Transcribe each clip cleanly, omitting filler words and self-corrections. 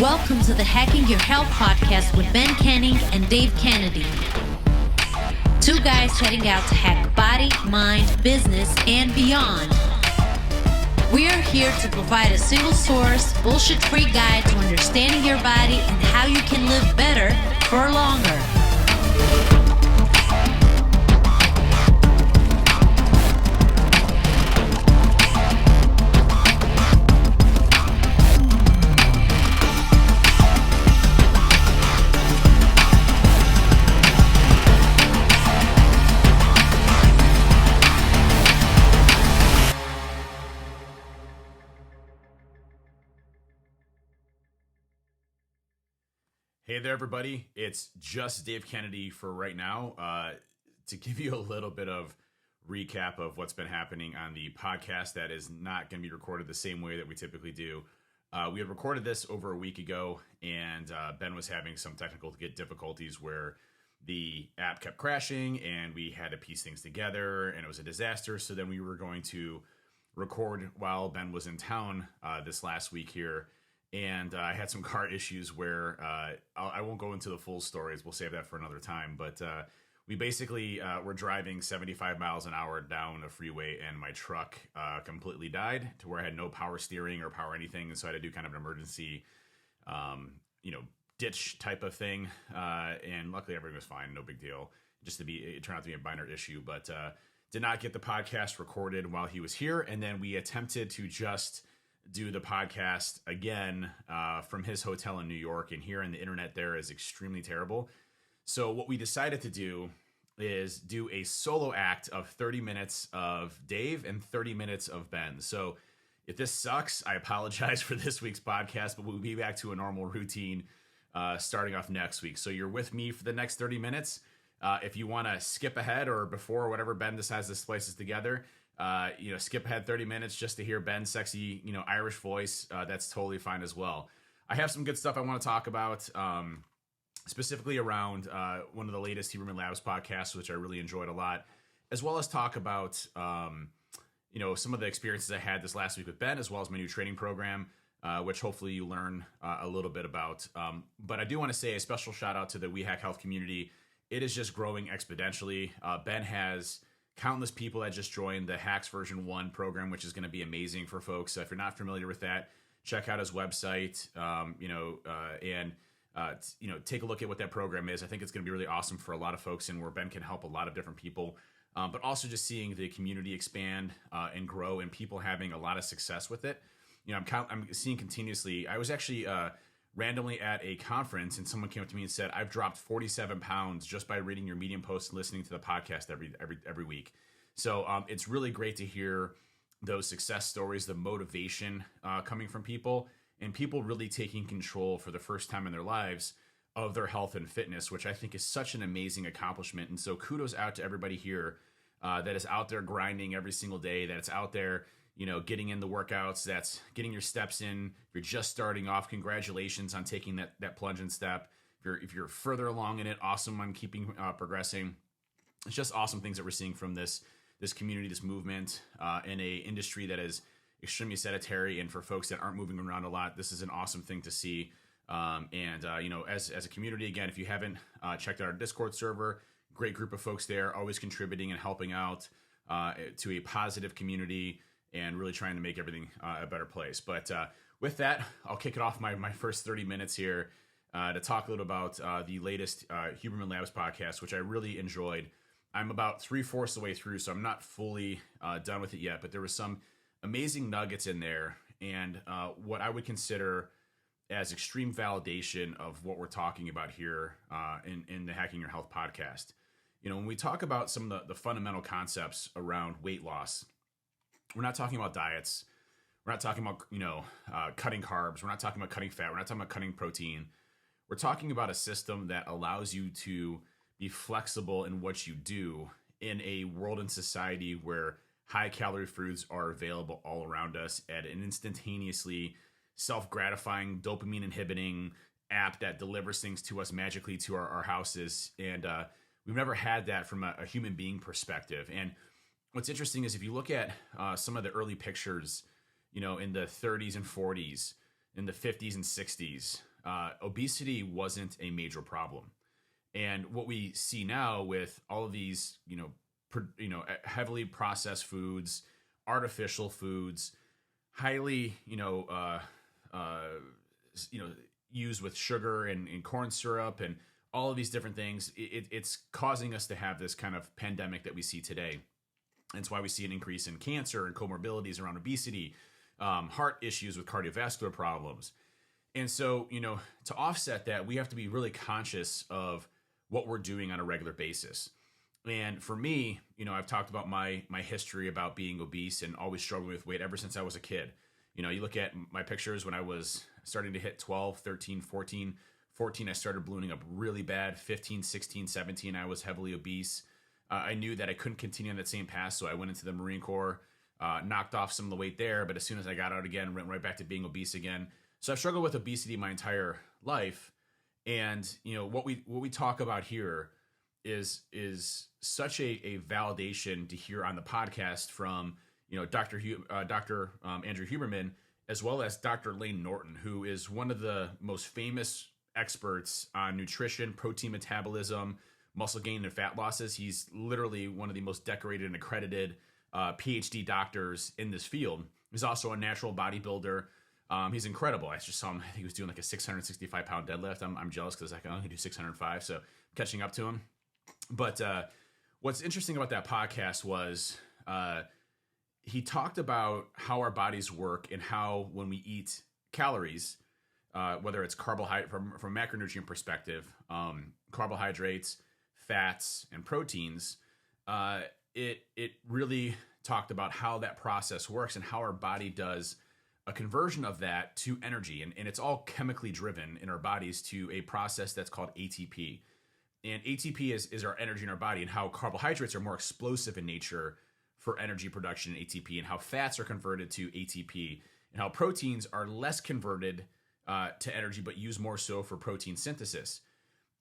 Welcome to the Hacking Your Health podcast with Ben Canning and Dave Kennedy. Two guys heading out to hack body, mind, business, and beyond. We are here to provide a single source, bullshit-free guide to understanding your body and how you can live better for longer. Hey there, everybody. It's just Dave Kennedy for right now. To give you a little bit of recap of what's been happening on the podcast that is not going to be recorded the same way that we typically do. We had recorded this over a week ago, and Ben was having some technical difficulties where the app kept crashing, and we had to piece things together, and it was a disaster. So then we were going to record while Ben was in town this last week here. And I had some car issues where I won't go into the full stories. We'll save that for another time. But we basically were driving 75 miles an hour down a freeway, and my truck completely died to where I had no power steering or power anything. And so I had to do kind of an emergency, ditch type of thing. And luckily everything was fine. No big deal. It turned out to be a minor issue, but did not get the podcast recorded while he was here. And then we attempted to just do the podcast again from his hotel in New York, and here on the internet there is extremely terrible. So what we decided to do is do a solo act of 30 minutes of Dave and 30 minutes of Ben. So if this sucks, I apologize for this week's podcast, but we'll be back to a normal routine starting off next week. So you're with me for the next 30 minutes. If you want to skip ahead or before whatever Ben decides to splice this together, skip ahead 30 minutes just to hear Ben's sexy, Irish voice. That's totally fine as well. I have some good stuff I want to talk about, specifically around one of the latest Huberman Labs podcasts, which I really enjoyed a lot, as well as talk about, some of the experiences I had this last week with Ben, as well as my new training program, which hopefully you learn a little bit about. But I do want to say a special shout out to the We Hack Health community. It is just growing exponentially. Ben has countless people that just joined the Hacks version 1 program, which is going to be amazing for folks. So if you're not familiar with that, check out his website, take a look at what that program is. I think it's going to be really awesome for a lot of folks, and where Ben can help a lot of different people, but also just seeing the community expand and grow, and people having a lot of success with it. I'm seeing continuously. I was actually randomly at a conference, and someone came up to me and said, I've dropped 47 pounds just by reading your Medium posts and listening to the podcast every week. So it's really great to hear those success stories, the motivation coming from people, and people really taking control for the first time in their lives of their health and fitness, which I think is such an amazing accomplishment. And so kudos out to everybody here that is out there grinding every single day, that's out there getting in the workouts, that's getting your steps in. If you're just starting off, congratulations on taking that plunge and step. If you're further along in it, awesome on keeping progressing. It's just awesome things that we're seeing from this community, this movement, in a industry that is extremely sedentary. And for folks that aren't moving around a lot, this is an awesome thing to see. As a community, again, if you haven't checked out our Discord server, great group of folks there, always contributing and helping out to a positive community, and really trying to make everything a better place. But with that, I'll kick it off my first 30 minutes here to talk a little about the latest Huberman Labs podcast, which I really enjoyed. I'm about 3/4 the way through, so I'm not fully done with it yet, but there was some amazing nuggets in there, and what I would consider as extreme validation of what we're talking about here in the Hacking Your Health podcast. When we talk about some of the fundamental concepts around weight loss, we're not talking about diets. We're not talking about, cutting carbs. We're not talking about cutting fat. We're not talking about cutting protein. We're talking about a system that allows you to be flexible in what you do in a world and society where high calorie foods are available all around us at an instantaneously self-gratifying, dopamine inhibiting app that delivers things to us magically to our houses. And we've never had that from a human being perspective. And what's interesting is if you look at some of the early pictures, in the 30s and 40s, in the 50s and 60s, obesity wasn't a major problem. And what we see now with all of these, heavily processed foods, artificial foods, highly, used with sugar and corn syrup and all of these different things, it's causing us to have this kind of pandemic that we see today. That's why we see an increase in cancer and comorbidities around obesity, heart issues with cardiovascular problems. And so, to offset that, we have to be really conscious of what we're doing on a regular basis. And for me, I've talked about my history about being obese and always struggling with weight ever since I was a kid. You look at my pictures when I was starting to hit 12, 13, 14. 14, I started ballooning up really bad. 15, 16, 17, I was heavily obese. I knew that I couldn't continue on that same path, so I went into the Marine Corps, knocked off some of the weight there, but as soon as I got out again, went right back to being obese again. So I've struggled with obesity my entire life. And, what we talk about here is such a validation to hear on the podcast from, Dr. Andrew Huberman, as well as Dr. Layne Norton, who is one of the most famous experts on nutrition, protein metabolism, muscle gain, and fat losses. He's literally one of the most decorated and accredited PhD doctors in this field. He's also a natural bodybuilder. He's incredible. I just saw him. I think he was doing like a 665 pound deadlift. I'm jealous because I can only do 605, so I'm catching up to him. But what's interesting about that podcast was he talked about how our bodies work and how when we eat calories, whether it's carbohydrate from a macronutrient perspective, carbohydrates, fats, and proteins, it really talked about how that process works and how our body does a conversion of that to energy. And it's all chemically driven in our bodies to a process that's called ATP. And ATP is our energy in our body, and how carbohydrates are more explosive in nature for energy production in ATP, and how fats are converted to ATP, and how proteins are less converted to energy, but used more so for protein synthesis.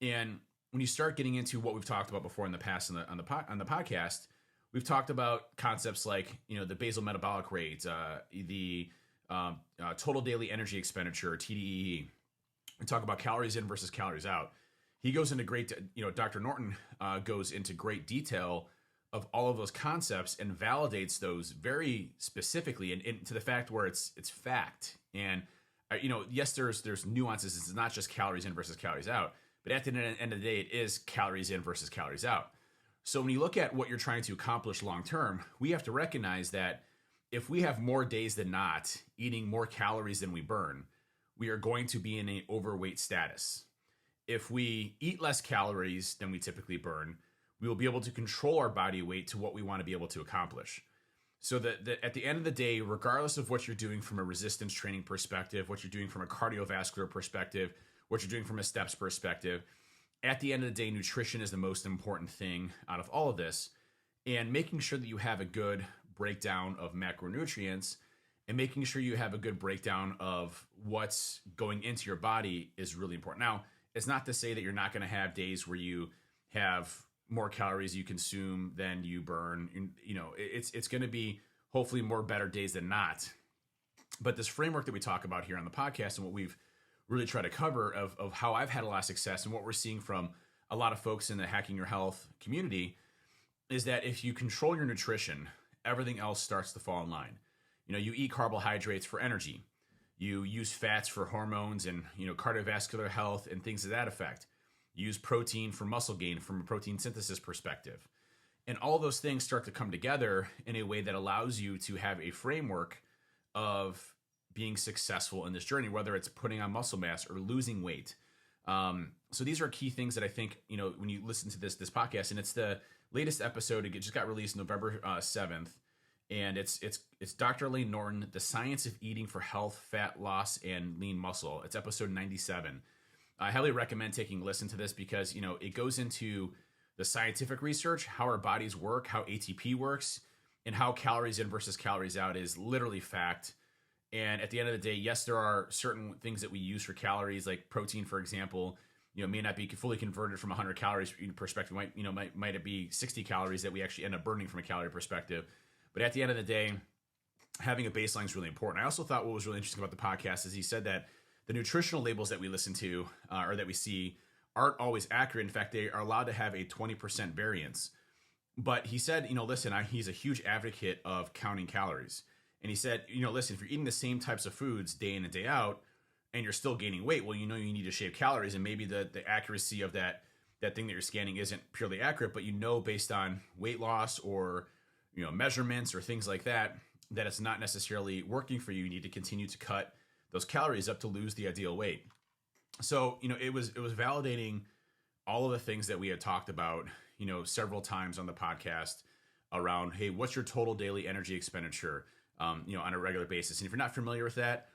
And when you start getting into what we've talked about before in the past on the podcast, we've talked about concepts like the basal metabolic rate, the total daily energy expenditure, TDEE. We talk about calories in versus calories out. He goes into great, Dr. Norton goes into great detail of all of those concepts and validates those very specifically, and to the fact where it's fact. And yes, there's nuances. It's not just calories in versus calories out, but at the end of the day, it is calories in versus calories out. So when you look at what you're trying to accomplish long term, we have to recognize that if we have more days than not eating more calories than we burn, we are going to be in an overweight status. If we eat less calories than we typically burn, we will be able to control our body weight to what we want to be able to accomplish. So that at the end of the day, regardless of what you're doing from a resistance training perspective, what you're doing from a cardiovascular perspective, what you're doing from a steps perspective, at the end of the day, nutrition is the most important thing out of all of this. And making sure that you have a good breakdown of macronutrients and making sure you have a good breakdown of what's going into your body is really important. Now, it's not to say that you're not going to have days where you have more calories you consume than you burn. It's going to be hopefully more better days than not. But this framework that we talk about here on the podcast and what we've really tried to cover of how I've had a lot of success and what we're seeing from a lot of folks in the Hacking Your Health community is that if you control your nutrition, everything else starts to fall in line. You eat carbohydrates for energy. You use fats for hormones and cardiovascular health and things of that effect. You use protein for muscle gain from a protein synthesis perspective. And all those things start to come together in a way that allows you to have a framework of being successful in this journey, whether it's putting on muscle mass or losing weight. So these are key things that I think, when you listen to this podcast, and it's the latest episode, it just got released November 7th. And it's Dr. Layne Norton, The Science of Eating for Health, Fat Loss, and Lean Muscle. It's episode 97. I highly recommend taking a listen to this because, it goes into the scientific research, how our bodies work, how ATP works, and how calories in versus calories out is literally fact. And at the end of the day, yes, there are certain things that we use for calories, like protein, for example, may not be fully converted from 100 calories perspective. Might it be 60 calories that we actually end up burning from a calorie perspective? But at the end of the day, having a baseline is really important. I also thought what was really interesting about the podcast is he said that the nutritional labels that we listen to or that we see aren't always accurate. In fact, they are allowed to have a 20% variance. But he said, listen, he's a huge advocate of counting calories. And he said, listen, if you're eating the same types of foods day in and day out and you're still gaining weight, well, you need to shave calories. And maybe the accuracy of that thing that you're scanning isn't purely accurate, but based on weight loss or, measurements or things like that it's not necessarily working for you. You need to continue to cut those calories up to lose the ideal weight. So, it was validating all of the things that we had talked about, several times on the podcast around, hey, what's your total daily energy expenditure, on a regular basis? And if you're not familiar with that,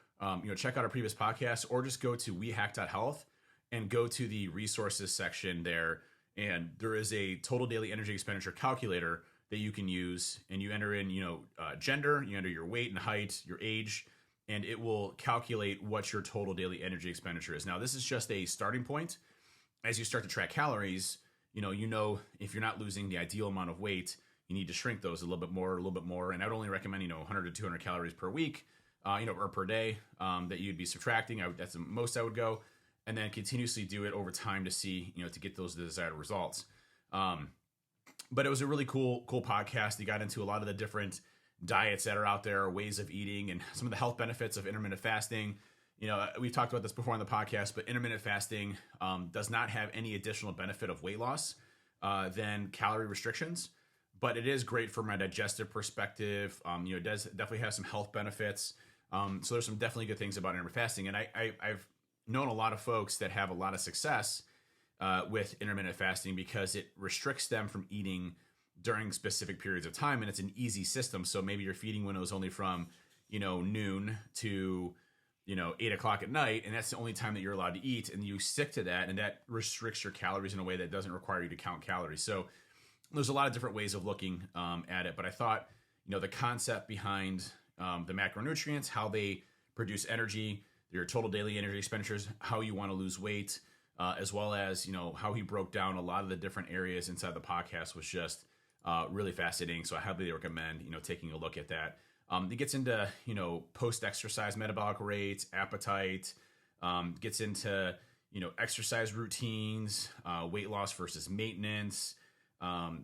check out our previous podcast or just go to wehack.health and go to the resources section there. And there is a total daily energy expenditure calculator that you can use, and you enter in, gender, you enter your weight and height, your age, and it will calculate what your total daily energy expenditure is. Now, this is just a starting point. As you start to track calories, if you're not losing the ideal amount of weight, you need to shrink those a little bit more. And I'd only recommend, 100 to 200 calories per week, or per day, that you'd be subtracting. That's the most I would go. And then continuously do it over time to see, to get those desired results. But it was a really cool podcast. He got into a lot of the different diets that are out there, ways of eating, and some of the health benefits of intermittent fasting. We've talked about this before on the podcast, but intermittent fasting does not have any additional benefit of weight loss than calorie restrictions. But it is great from a digestive perspective. It does definitely have some health benefits. So there's some definitely good things about intermittent fasting. And I've known a lot of folks that have a lot of success with intermittent fasting because it restricts them from eating during specific periods of time, and it's an easy system. So maybe your feeding window is only from noon to 8 o'clock at night, and that's the only time that you're allowed to eat, and you stick to that, and that restricts your calories in a way that doesn't require you to count calories. So there's a lot of different ways of looking at it, but I thought the concept behind the macronutrients, how they produce energy, your total daily energy expenditures, how you want to lose weight, as well as how he broke down a lot of the different areas inside the podcast was just really fascinating. So I highly recommend taking a look at that. It gets into post-exercise metabolic rates, appetite, gets into exercise routines, weight loss versus maintenance.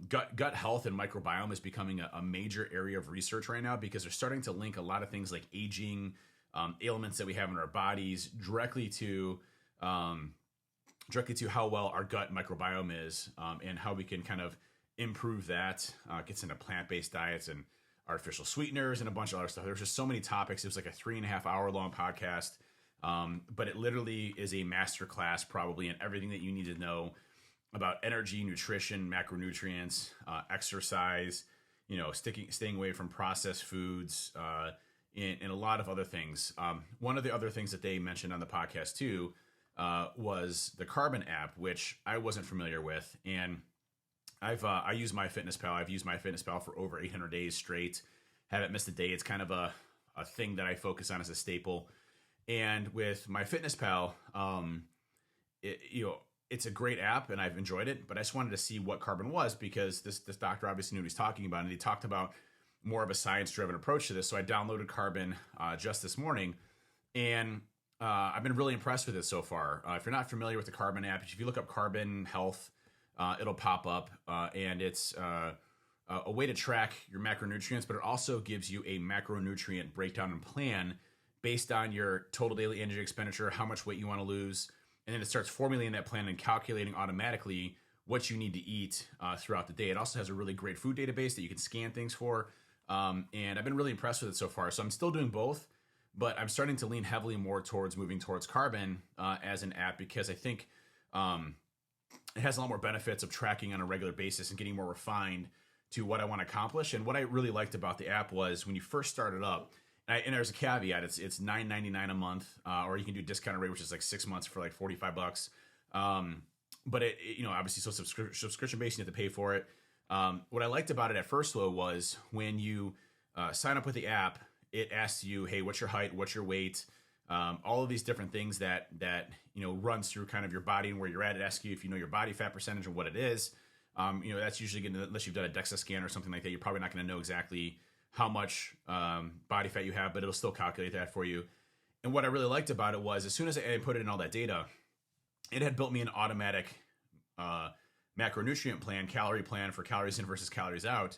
Gut health and microbiome is becoming a major area of research right now because they're starting to link a lot of things like aging, ailments that we have in our bodies directly to how well our gut microbiome is, and how we can kind of improve that. Gets into plant-based diets and artificial sweeteners and a bunch of other stuff. There's just so many topics. It was like a 3.5 hour long podcast. But it literally is a masterclass probably in everything that you need to know about energy, nutrition, macronutrients, exercise, staying away from processed foods, and a lot of other things. One of the other things that they mentioned on the podcast too was the Carbon app, which I wasn't familiar with. And I use MyFitnessPal. I've used MyFitnessPal for over 800 days straight. Haven't missed a day. It's kind of a thing that I focus on as a staple. And with MyFitnessPal, it's a great app and I've enjoyed it, but I just wanted to see what Carbon was because this doctor obviously knew what he's talking about, and he talked about more of a science-driven approach to this. So I downloaded Carbon just this morning, and I've been really impressed with it so far. If you're not familiar with the Carbon app, if you look up Carbon Health, it'll pop up, and it's a way to track your macronutrients, but it also gives you a macronutrient breakdown and plan based on your total daily energy expenditure, how much weight you want to lose, and then it starts formulating that plan and calculating automatically what you need to eat throughout the day. It also has a really great food database that you can scan things for, and I've been really impressed with it so far. So I'm still doing both, but I'm starting to lean heavily more towards moving towards Carbon as an app because I think it has a lot more benefits of tracking on a regular basis and getting more refined to what I want to accomplish. And what I really liked about the app was when you first started up, and there's a caveat, it's $9.99 a month, or you can do discounted rate, which is like 6 months for like $45. But it obviously, so subscription based, you have to pay for it. What I liked about it at first though was when you sign up with the app, it asks you, hey, what's your height, what's your weight, all of these different things that runs through kind of your body and where you're at. It asks you if you know your body fat percentage and what it is. That's usually unless you've done a DEXA scan or something like that, you're probably not going to know exactly how much body fat you have, but it'll still calculate that for you. And what I really liked about it was as soon as I put in all that data, it had built me an automatic macronutrient plan, calorie plan for calories in versus calories out.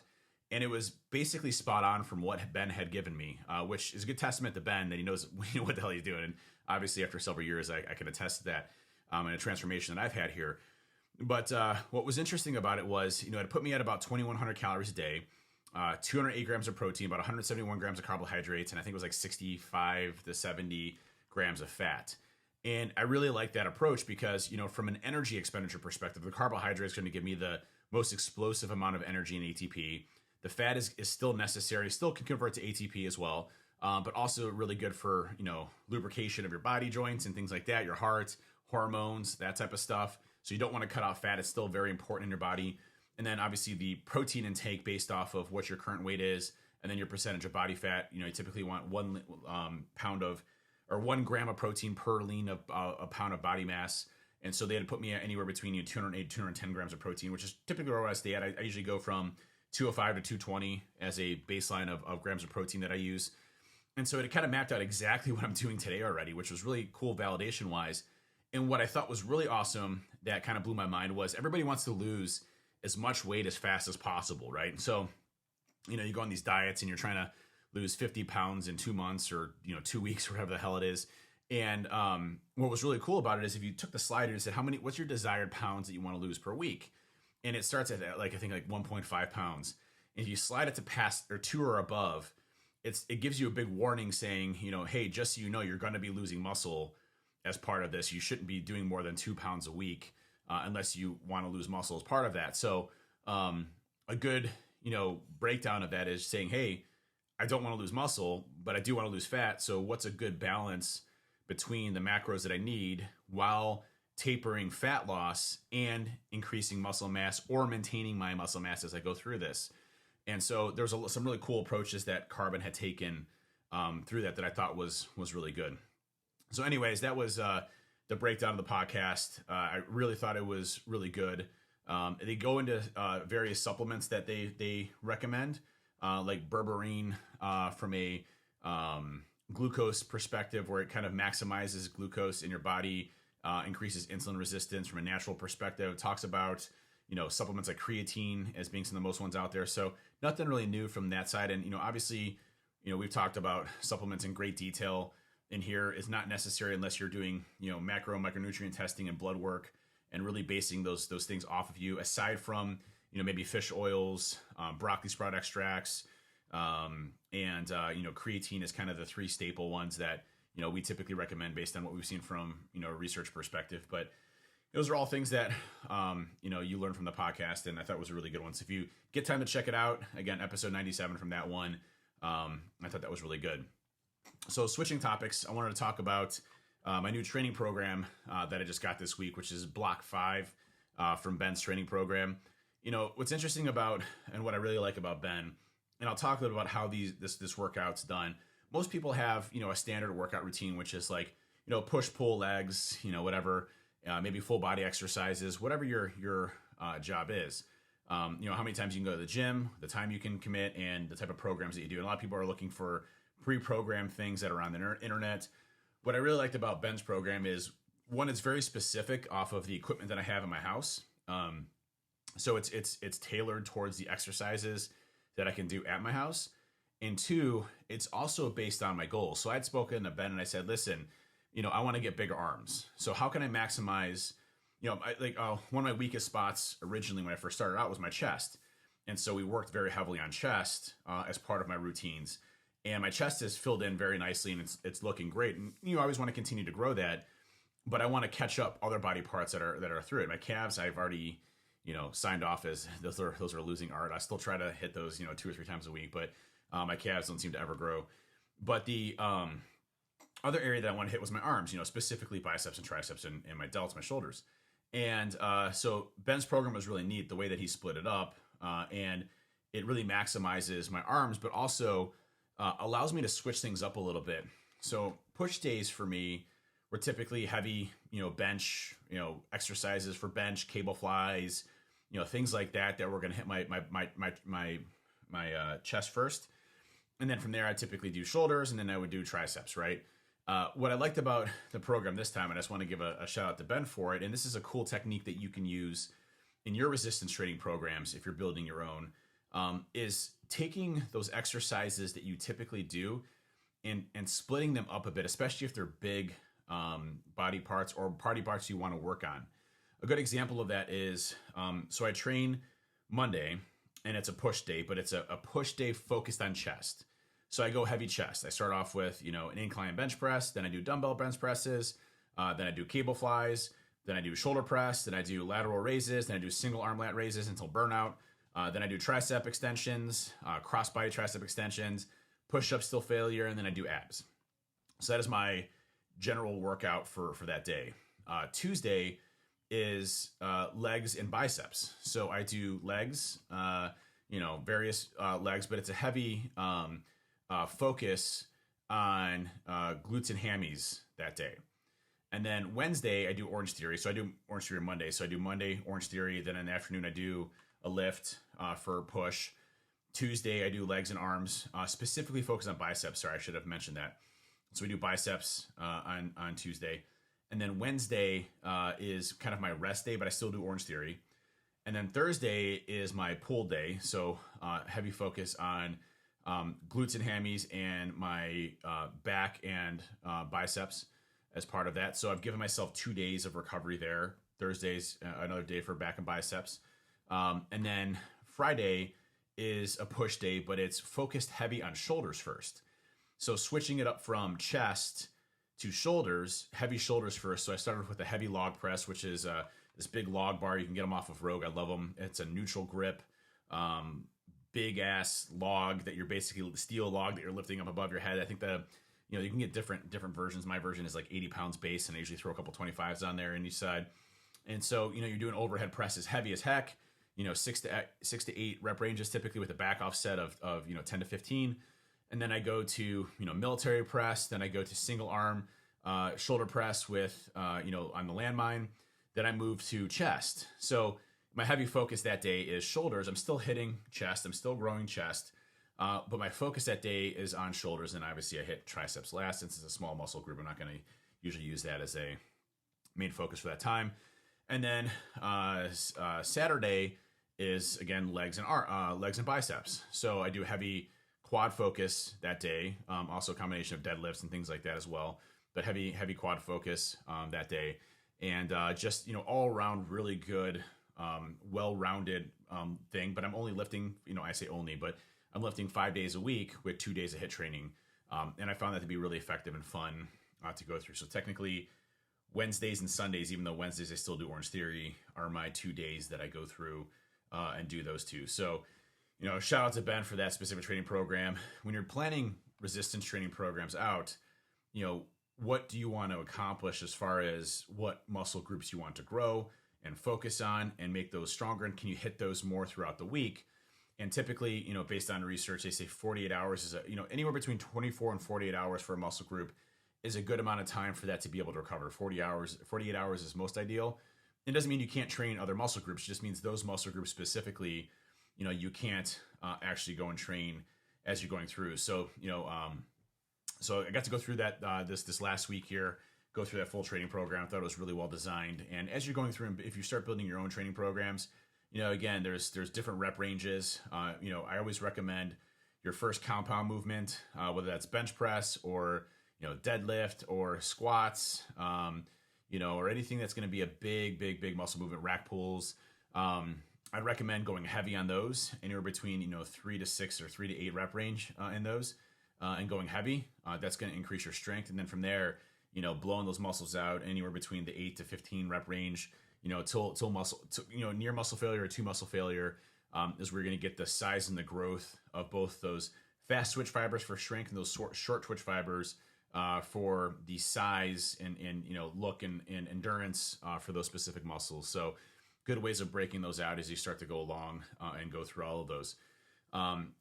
And it was basically spot on from what Ben had given me, which is a good testament to Ben that he knows what the hell he's doing. And obviously, after several years, I can attest to that and a transformation that I've had here. But what was interesting about it was, it put me at about 2,100 calories a day, 208 grams of protein, about 171 grams of carbohydrates, and I think it was like 65 to 70 grams of fat. And I really like that approach because, from an energy expenditure perspective, the carbohydrate is going to give me the most explosive amount of energy in ATP. The fat is still necessary, still can convert to ATP as well, but also really good for, lubrication of your body joints and things like that, your heart, hormones, that type of stuff. So you don't want to cut out fat. It's still very important in your body. And then obviously the protein intake based off of what your current weight is, and then your percentage of body fat. You typically want 1 gram of protein per lean of a pound of body mass. And so they had put me at anywhere between 208 210 grams of protein, which is typically where I stay at. I usually go from 205 to 220 as a baseline of grams of protein that I use. And so it kind of mapped out exactly what I'm doing today already, which was really cool validation wise. And what I thought was really awesome that kind of blew my mind was everybody wants to lose as much weight as fast as possible, right? So, you go on these diets and you're trying to lose 50 pounds in 2 months or, 2 weeks or whatever the hell it is. And what was really cool about it is if you took the slider and said, what's your desired pounds that you want to lose per week? And it starts at I think 1.5 pounds. And if you slide it to past or 2 or above, it gives you a big warning saying, hey, just so you know, you're going to be losing muscle as part of this. You shouldn't be doing more than 2 pounds a week unless you want to lose muscle as part of that. So a good, breakdown of that is saying, hey, I don't want to lose muscle, but I do want to lose fat. So what's a good balance between the macros that I need while tapering fat loss and increasing muscle mass or maintaining my muscle mass as I go through this? And so there's some really cool approaches that Carbon had taken through that I thought was really good. So anyways, that was the breakdown of the podcast. I really thought it was really good. They go into various supplements that they recommend, like berberine from a glucose perspective, where it kind of maximizes glucose in your body, increases insulin resistance from a natural perspective. It talks about, supplements like creatine as being some of the most ones out there. So nothing really new from that side. And, obviously, we've talked about supplements in great detail in here. Is not necessary unless you're doing, micronutrient testing and blood work and really basing those things off of you, aside from, maybe fish oils, broccoli sprout extracts, and creatine is kind of the 3 staple ones that, we typically recommend based on what we've seen from, a research perspective. But those are all things that, you learn from the podcast, and I thought was a really good one. So if you get time to check it out, again, episode 97 from that one, I thought that was really good. So switching topics, I wanted to talk about my new training program that I just got this week, which is Block 5 from Ben's training program. What's interesting about, and what I really like about Ben, and I'll talk a little about how this workout's done. Most people have, a standard workout routine, which is like, push, pull, legs, whatever, maybe full body exercises, whatever your job is. How many times you can go to the gym, the time you can commit, and the type of programs that you do. And a lot of people are looking for pre-programmed things that are on the internet. What I really liked about Ben's program is, one, it's very specific off of the equipment that I have in my house. So it's tailored towards the exercises that I can do at my house. And 2, it's also based on my goals. So I'd spoken to Ben and I said, listen, I want to get bigger arms. So how can I maximize, one of my weakest spots originally when I first started out was my chest. And so we worked very heavily on chest as part of my routines. And my chest is filled in very nicely and it's looking great. And I always want to continue to grow that, but I want to catch up other body parts that are through it. My calves, I've already, signed off as those are losing art. I still try to hit those, 2 or 3 times a week, but my calves don't seem to ever grow. But the other area that I want to hit was my arms, specifically biceps and triceps and my delts, my shoulders. And so Ben's program was really neat, the way that he split it up. And it really maximizes my arms, but also allows me to switch things up a little bit. So push days for me were typically heavy, bench, exercises for bench, cable flies, things like that were going to hit my chest first. And then from there, I typically do shoulders, and then I would do triceps, right? What I liked about the program this time, and I just want to give a shout out to Ben for it, and this is a cool technique that you can use in your resistance training programs if you're building your own, is taking those exercises that you typically do and splitting them up a bit, especially if they're big body parts or body parts you want to work on. A good example of that is, so I train Monday, and it's a push day, but it's a push day focused on chest. So I go heavy chest. I start off with, an incline bench press, then I do dumbbell bench presses, then I do cable flies, then I do shoulder press, then I do lateral raises, then I do single arm lat raises until burnout. Then I do tricep extensions, cross body tricep extensions, push-ups till failure, and then I do abs. So that is my general workout for that day. Tuesday is legs and biceps. So I do legs, various legs, but it's a heavy focus on glutes and hammies that day. And then Wednesday, I do Orange Theory. So I do Orange Theory Monday. So I do Monday, Orange Theory. Then in the afternoon, I do a lift for push. Tuesday, I do legs and arms, specifically focused on biceps. Sorry, I should have mentioned that. So we do biceps on Tuesday. And then Wednesday is kind of my rest day, but I still do Orange Theory. And then Thursday is my pull day. So heavy focus on glutes and hammies and my back and biceps as part of that. So I've given myself 2 days of recovery there. Thursday's another day for back and biceps. And then Friday is a push day, but it's focused heavy on shoulders first. So switching it up from chest to shoulders, heavy shoulders first. So I started with a heavy log press, which is this big log bar. You can get them off of Rogue. I love them. It's a neutral grip, big ass log that you're basically steel log that you're lifting up above your head. I think you can get different versions. My version is like 80 pounds base, and I usually throw a couple 25s on there on each side. And so, you're doing overhead presses heavy as heck, 6 to 8 rep ranges, typically with a back offset of 10 to 15. And then I go to, military press. Then I go to single arm shoulder press with, on the landmine. Then I move to chest. So my heavy focus that day is shoulders. I'm still hitting chest. I'm still growing chest. But my focus that day is on shoulders. And obviously I hit triceps last. Since it's a small muscle group, I'm not going to usually use that as a main focus for that time. And then Saturday is, again, legs and biceps. So I do heavy quad focus that day. Also a combination of deadlifts and things like that as well. But heavy quad focus that day. And just, all around really good, well-rounded thing. But I'm only lifting, I say only, but I'm lifting 5 days a week with 2 days of HIIT training. And I found that to be really effective and fun to go through. So technically, Wednesdays and Sundays, even though Wednesdays I still do Orange Theory, are my 2 days that I go through and do those two. So, shout out to Ben for that specific training program. When you're planning resistance training programs out, what do you want to accomplish as far as what muscle groups you want to grow and focus on and make those stronger? And can you hit those more throughout the week? And typically, based on research, they say 48 hours is anywhere between 24 and 48 hours for a muscle group is a good amount of time for that to be able to recover. 48 hours is most ideal. It doesn't mean you can't train other muscle groups. It just means those muscle groups specifically, you can't actually go and train as you're going through. So, so I got to go through that this last week here, go through that full training program. I thought it was really well designed. And as you're going through, if you start building your own training programs, again, there's different rep ranges. I always recommend your first compound movement, whether that's bench press or deadlift or squats, or anything that's going to be a big muscle movement, rack pulls. I'd recommend going heavy on those, anywhere between 3 to 6 or 3 to 8 rep range in those, and going heavy. That's going to increase your strength, and then from there, blowing those muscles out anywhere between the 8 to 15 rep range. Till muscle, near muscle failure or to muscle failure, is where you're going to get the size and the growth of both those fast twitch fibers for strength and those short twitch fibers for the size and look and endurance for those specific muscles. So good ways of breaking those out as you start to go along and go through all of those.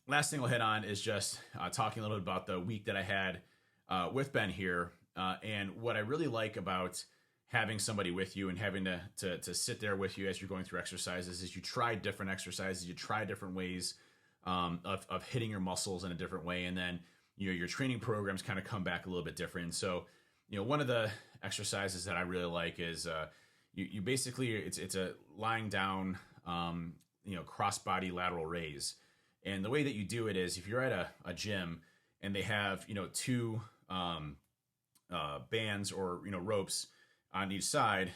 Last thing I'll hit on is just talking a little bit about the week that I had with Ben here. And what I really like about having somebody with you and having to sit there with you as you're going through exercises is you try different exercises, you try different ways of hitting your muscles in a different way. And then, your training programs kind of come back a little bit different. So one of the exercises that I really like is you basically it's a lying down, cross body lateral raise. And the way that you do it is if you're at a gym and they have, two bands or, ropes on each side,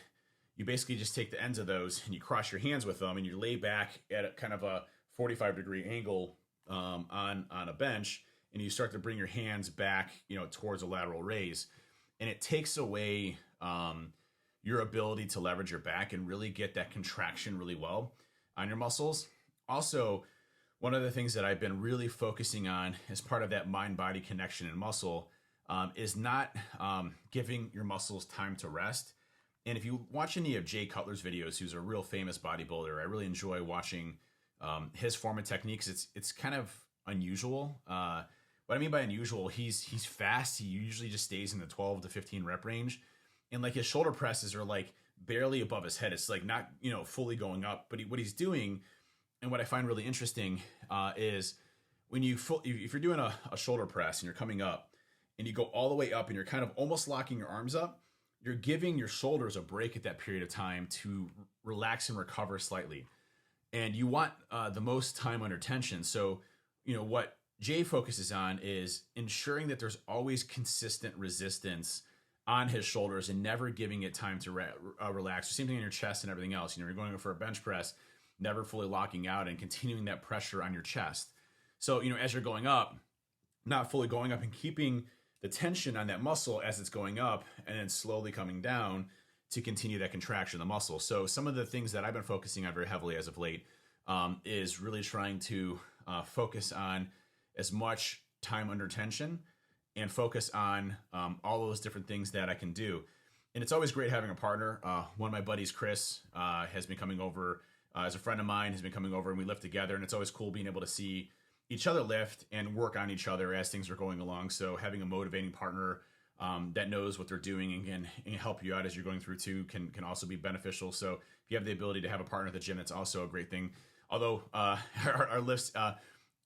you basically just take the ends of those and you cross your hands with them and you lay back at a kind of a 45-degree angle on a bench, and you start to bring your hands back, towards a lateral raise. And it takes away your ability to leverage your back and really get that contraction really well on your muscles. Also, one of the things that I've been really focusing on as part of that mind-body connection and muscle is not giving your muscles time to rest. And if you watch any of Jay Cutler's videos, who's a real famous bodybuilder, I really enjoy watching his form and techniques. It's kind of unusual. What I mean by unusual, he's fast. He usually just stays in the 12 to 15 rep range. And like his shoulder presses are like barely above his head. It's like not, fully going up. But what he's doing, and what I find really interesting is when if you're doing a shoulder press and you're coming up and you go all the way up and you're kind of almost locking your arms up, you're giving your shoulders a break at that period of time to relax and recover slightly. And you want the most time under tension. So, what Jay focuses on is ensuring that there's always consistent resistance on his shoulders and never giving it time to relax. Same thing in your chest and everything else. You're going for a bench press, never fully locking out and continuing that pressure on your chest. So, as you're going up, not fully going up and keeping the tension on that muscle as it's going up and then slowly coming down to continue that contraction of the muscle. So some of the things that I've been focusing on very heavily as of late is really trying to focus on as much time under tension and focus on all those different things that I can do. And it's always great having a partner. One of my buddies, Chris, has been coming over as a friend of mine, has been coming over and we lift together. And it's always cool being able to see each other lift and work on each other as things are going along. So having a motivating partner that knows what they're doing and can help you out as you're going through too can also be beneficial. So if you have the ability to have a partner at the gym, that's also a great thing. Although our lifts, a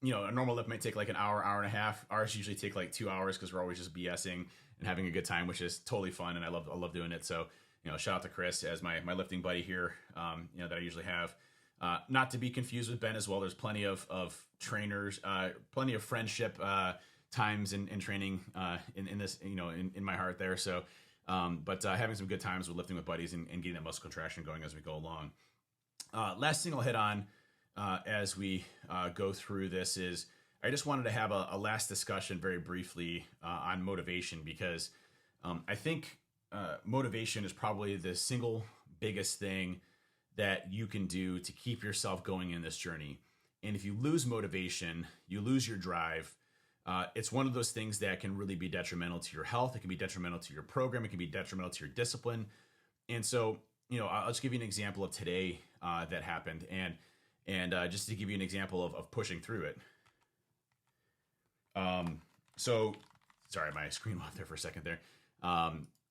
normal lift might take like an hour, hour and a half. Ours usually take like 2 hours because we're always just BSing and having a good time, which is totally fun. And I love doing it. So, shout out to Chris as my lifting buddy here, that I usually have. Not to be confused with Ben as well. There's plenty of trainers, plenty of friendship times in training in this, in my heart there. So, but having some good times with lifting with buddies and getting that muscle contraction going as we go along. Last thing I'll hit on as we go through this is I just wanted to have a last discussion very briefly on motivation, because I think motivation is probably the single biggest thing that you can do to keep yourself going in this journey. And if you lose motivation, you lose your drive. It's one of those things that can really be detrimental to your health. It can be detrimental to your program. It can be detrimental to your discipline. And so, I'll just give you an example of today that happened. And just to give you an example of pushing through it. So, sorry, my screen went off there for a second there.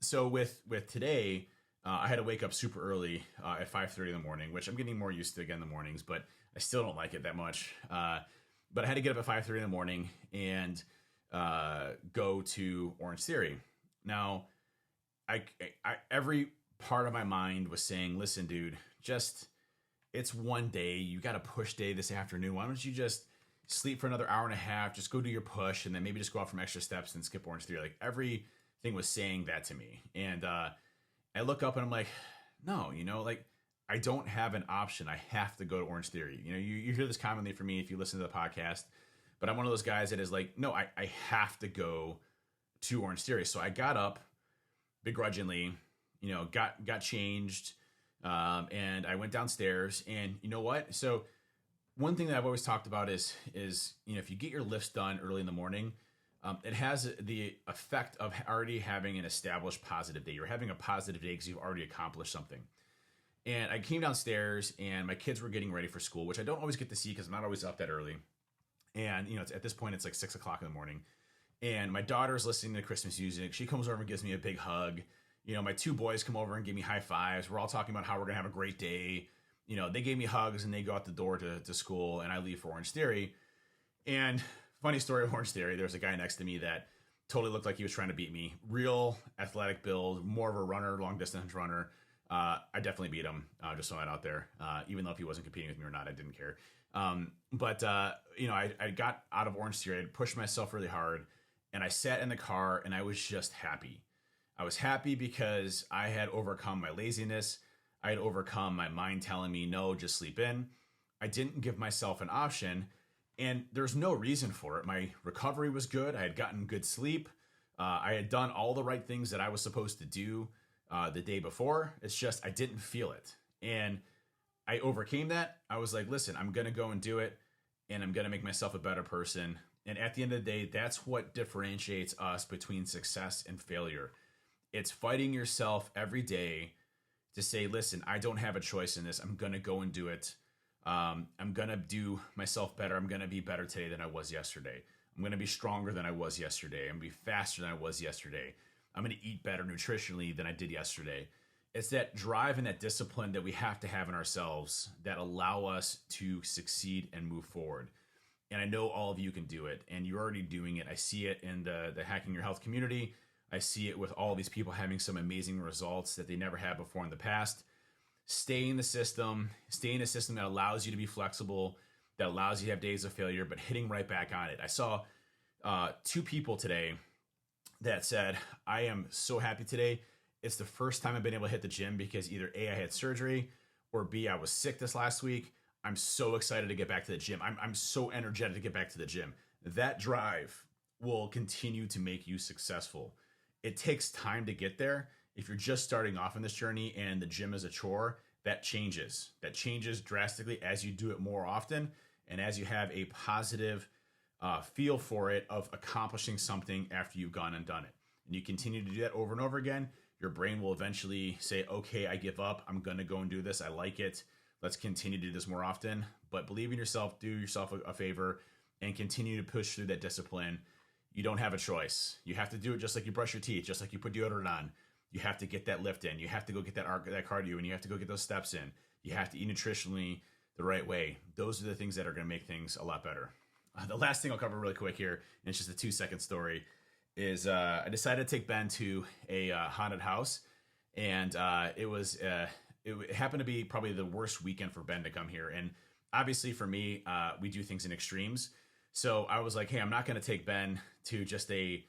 So with today, I had to wake up super early at 5:30 in the morning, which I'm getting more used to again in the mornings, but I still don't like it that much. But I had to get up at 5:30 in the morning and go to Orange Theory. Now, I every part of my mind was saying, listen, dude, it's one day. You got a push day this afternoon. Why don't you just sleep for another hour and a half, just go do your push, and then maybe just go out from extra steps and skip Orange Theory. Like everything was saying that to me. And I look up and I'm like, no, I don't have an option. I have to go to Orange Theory. You hear this commonly from me if you listen to the podcast, but I'm one of those guys that is like, no, I have to go to Orange Theory. So I got up begrudgingly, got changed, and I went downstairs. And you know what? So one thing that I've always talked about is if you get your lifts done early in the morning, it has the effect of already having an established positive day. You're having a positive day because you've already accomplished something. And I came downstairs and my kids were getting ready for school, which I don't always get to see because I'm not always up that early. And, at this point, it's like 6 o'clock in the morning. And my daughter's listening to Christmas music. She comes over and gives me a big hug. My two boys come over and give me high fives. We're all talking about how we're going to have a great day. They gave me hugs and they go out the door to school, and I leave for Orange Theory. And funny story of Orange Theory, there's a guy next to me that totally looked like he was trying to beat me. Real athletic build, more of a runner, long distance runner. I definitely beat him. Just throwing that out there. Even though if he wasn't competing with me or not, I didn't care. I got out of Orange Theory. I pushed myself really hard, and I sat in the car, and I was just happy. I was happy because I had overcome my laziness. I had overcome my mind telling me, no, just sleep in. I didn't give myself an option, and there's no reason for it. My recovery was good. I had gotten good sleep. I had done all the right things that I was supposed to do the day before. It's just I didn't feel it. And I overcame that. I was like, listen, I'm going to go and do it, and I'm going to make myself a better person. And at the end of the day, that's what differentiates us between success and failure. It's fighting yourself every day to say, listen, I don't have a choice in this. I'm going to go and do it. I'm going to do myself better. I'm going to be better today than I was yesterday. I'm going to be stronger than I was yesterday. I'm going to be faster than I was yesterday. I'm going to eat better nutritionally than I did yesterday. It's that drive and that discipline that we have to have in ourselves that allow us to succeed and move forward. And I know all of you can do it, and you're already doing it. I see it in the Hacking Your Health community. I see it with all these people having some amazing results that they never had before in the past. Stay in the system that allows you to be flexible, that allows you to have days of failure, but hitting right back on it. I saw 2 people today that said, I am so happy today. It's the first time I've been able to hit the gym because either A, I had surgery, or B, I was sick this last week. I'm so excited to get back to the gym. I'm so energetic to get back to the gym. That drive will continue to make you successful. It takes time to get there. If you're just starting off in this journey and the gym is a chore, that changes. That changes drastically as you do it more often and as you have a positive feel for it of accomplishing something after you've gone and done it. And you continue to do that over and over again, your brain will eventually say, okay, I give up. I'm going to go and do this. I like it. Let's continue to do this more often. But believe in yourself, do yourself a favor, and continue to push through that discipline. You don't have a choice. You have to do it just like you brush your teeth, just like you put deodorant on. You have to get that lift in. You have to go get that cardio, and you have to go get those steps in. You have to eat nutritionally the right way. Those are the things that are going to make things a lot better. The last thing I'll cover really quick here, and it's just a 2-second story, is I decided to take Ben to a haunted house, and it happened to be probably the worst weekend for Ben to come here. And obviously for me, we do things in extremes. So I was like, hey, I'm not going to take Ben to just a,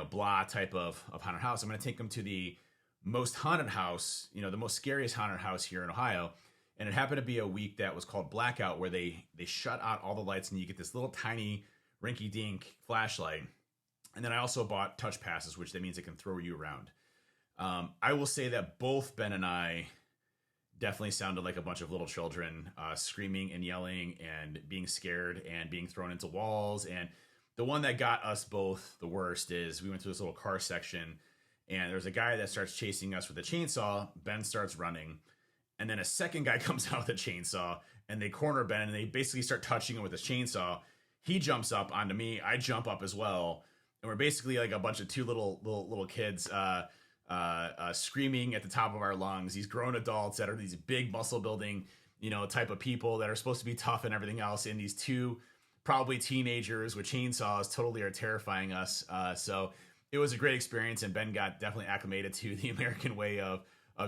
blah type of haunted house. I'm going to take him to the most haunted house, the most scariest haunted house here in Ohio. And it happened to be a week that was called Blackout, where they shut out all the lights and you get this little tiny rinky-dink flashlight. And then I also bought touch passes, which that means it can throw you around. I will say that both Ben and I definitely sounded like a bunch of little children, screaming and yelling and being scared and being thrown into walls. And the one that got us both the worst is we went through this little car section, and there's a guy that starts chasing us with a chainsaw. Ben starts running, and then a second guy comes out with a chainsaw, and they corner Ben, and they basically start touching him with his chainsaw. He jumps up onto me. I jump up as well, and we're basically like a bunch of 2 little kids screaming at the top of our lungs. These grown adults that are these big muscle building, type of people that are supposed to be tough and everything else. And these 2 probably teenagers with chainsaws totally are terrifying us. So it was a great experience, and Ben got definitely acclimated to the American way of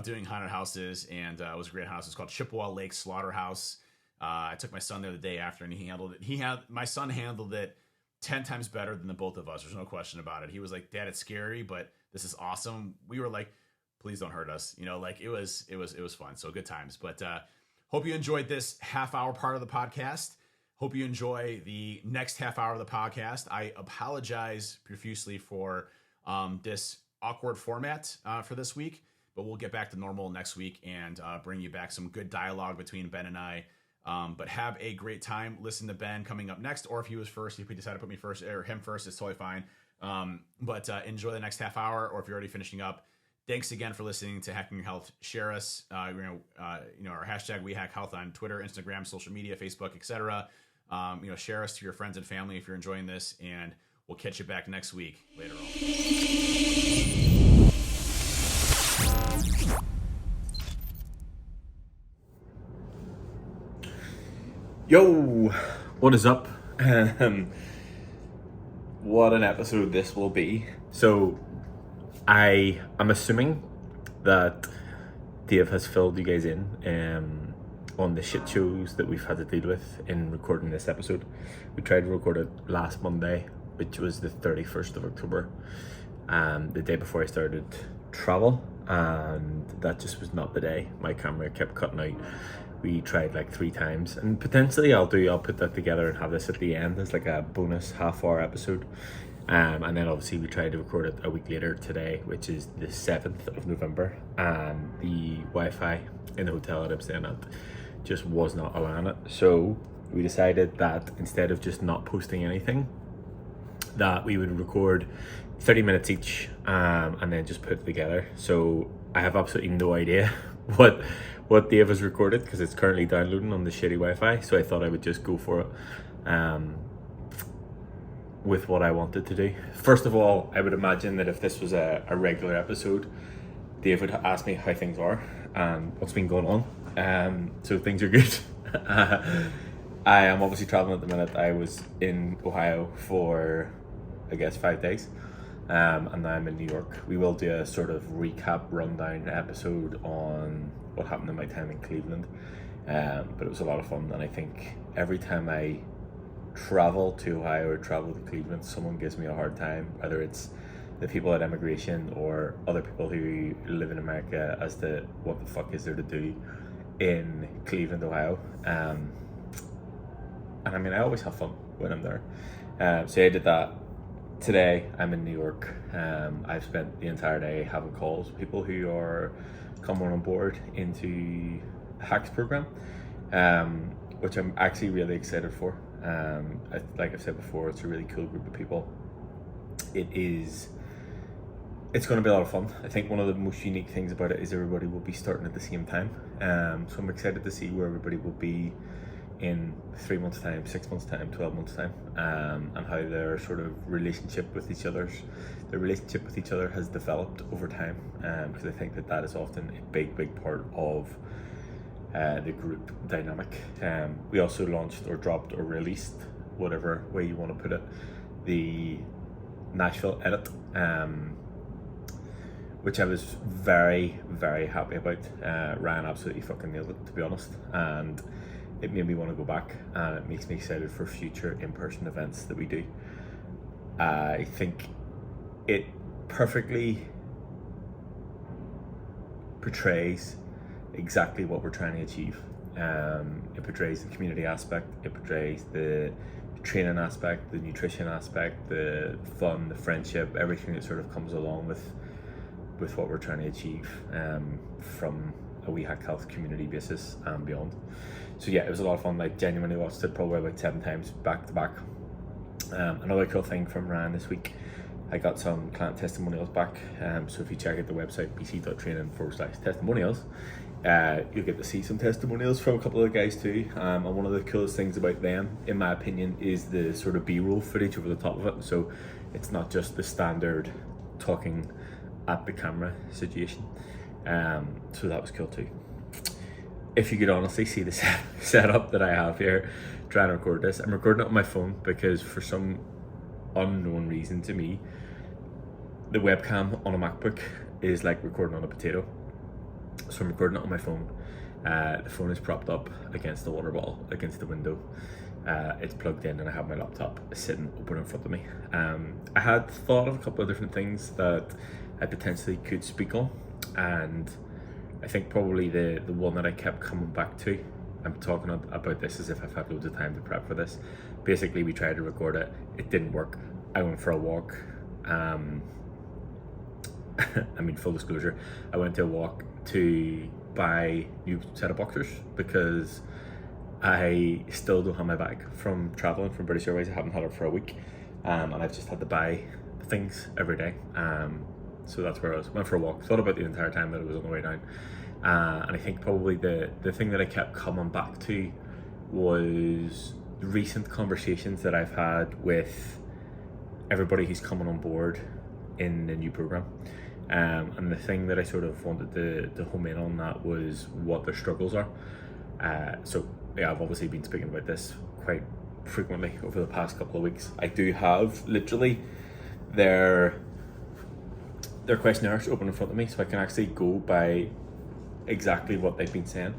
doing haunted houses. And it was a great house. It's called Chippewa Lake Slaughterhouse. I took my son there the day after, and he handled it. My son handled it 10 times better than the both of us. There's no question about it. He was like, Dad, it's scary, but this is awesome. We were like, please don't hurt us. It was fun. So good times. But hope you enjoyed this half-hour part of the podcast. Hope you enjoy the next half hour of the podcast. I apologize profusely for this awkward format for this week, but we'll get back to normal next week and bring you back some good dialogue between Ben and I. But have a great time. Listen to Ben coming up next, or if he was first, if we decide to put me first or him first, it's totally fine. But enjoy the next half hour, or if you're already finishing up. Thanks again for listening to Hacking Your Health. Share us, our hashtag WeHackHealth on Twitter, Instagram, social media, Facebook, etc. Share us to your friends and family if you're enjoying this, and we'll catch you back next week. Later on. Yo, what is up? what an episode this will be. So I am assuming that Dave has filled you guys in on the shit shows that we've had to deal with in recording this episode. We tried to record it last Monday, which was the 31st of October, the day before I started travel, and that just was not the day. My camera kept cutting out. We tried like 3 times, and potentially I'll put that together and have this at the end as like a bonus half-hour episode. And then obviously we tried to record it a week later today, which is the 7th of November, and the Wi-Fi in the hotel that I'm staying at just was not allowing it. So we decided that instead of just not posting anything, that we would record 30 minutes each, and then just put it together. So I have absolutely no idea what Dave has recorded, because it's currently downloading on the shitty Wi-Fi. So I thought I would just go for it with what I wanted to do. First of all, I would imagine that if this was a regular episode, Dave would ask me how things are and what's been going on. So things are good. I am obviously traveling at the minute. I was in Ohio for, I guess, 5 days, and now I'm in New York. We will do a sort of recap rundown episode on what happened in my time in Cleveland, but it was a lot of fun. And I think every time I travel to Ohio or travel to Cleveland, someone gives me a hard time, whether it's the people at immigration or other people who live in America, as to what the fuck is there to do in Cleveland, Ohio. And I mean, I always have fun when I'm there. So I did that. Today I'm in New York. I've spent the entire day having calls with people who are coming on board into the Hacks program, which I'm actually really excited for. Like I've said before, it's a really cool group of people. It's going to be a lot of fun. I think one of the most unique things about it is everybody will be starting at the same time. So I'm excited to see where everybody will be in 3 months' time, 6 months' time, 12 months' time, and how their sort of relationship with each other has developed over time. Because I think that is often a big part of the group dynamic. We also launched or dropped or released, whatever way you want to put it, the Nashville edit, which I was very happy about. Ryan absolutely fucking nailed it, to be honest, and it made me want to go back, and it makes me excited for future in-person events that we do. I think it perfectly portrays exactly what we're trying to achieve. It portrays the community aspect, it portrays the training aspect, the nutrition aspect, the fun, the friendship, everything that sort of comes along with what we're trying to achieve from a We Hack Health community basis and beyond. So yeah, it was a lot of fun. Like, genuinely watched it probably about 7 times back to back. Another cool thing from Ryan this week, I got some client testimonials back. So if you check out the website bc.training/testimonials, you'll get to see some testimonials from a couple of the guys too. And one of the coolest things about them, in my opinion, is the sort of B-roll footage over the top of it. So it's not just the standard talking at the camera situation. So that was cool too. If you could honestly see the setup that I have here trying to record this, I'm recording it on my phone because for some unknown reason to me, the webcam on a MacBook is like recording on a potato. So I'm recording it on my phone. The phone is propped up against the water bottle, against the window. It's plugged in, and I have my laptop sitting open in front of me. I had thought of a couple of different things that I potentially could speak on, and I think probably the one that I kept coming back to, I'm talking about this as if I've had loads of time to prep for this. Basically, we tried to record it, it didn't work. I went for a walk. I mean, full disclosure, I went to a walk to buy new set of boxers because I still don't have my bag from traveling from British Airways. I haven't had it for a week, and I've just had to buy things every day. So that's where I was. Went for a walk, thought about the entire time that it was on the way down, and I think probably the thing that I kept coming back to was recent conversations that I've had with everybody who's coming on board in the new program. And the thing that I sort of wanted to home in on that was what their struggles are. So yeah, I've obviously been speaking about this quite frequently over the past couple of weeks. I do have literally their questionnaires open in front of me, so I can actually go by exactly what they've been saying,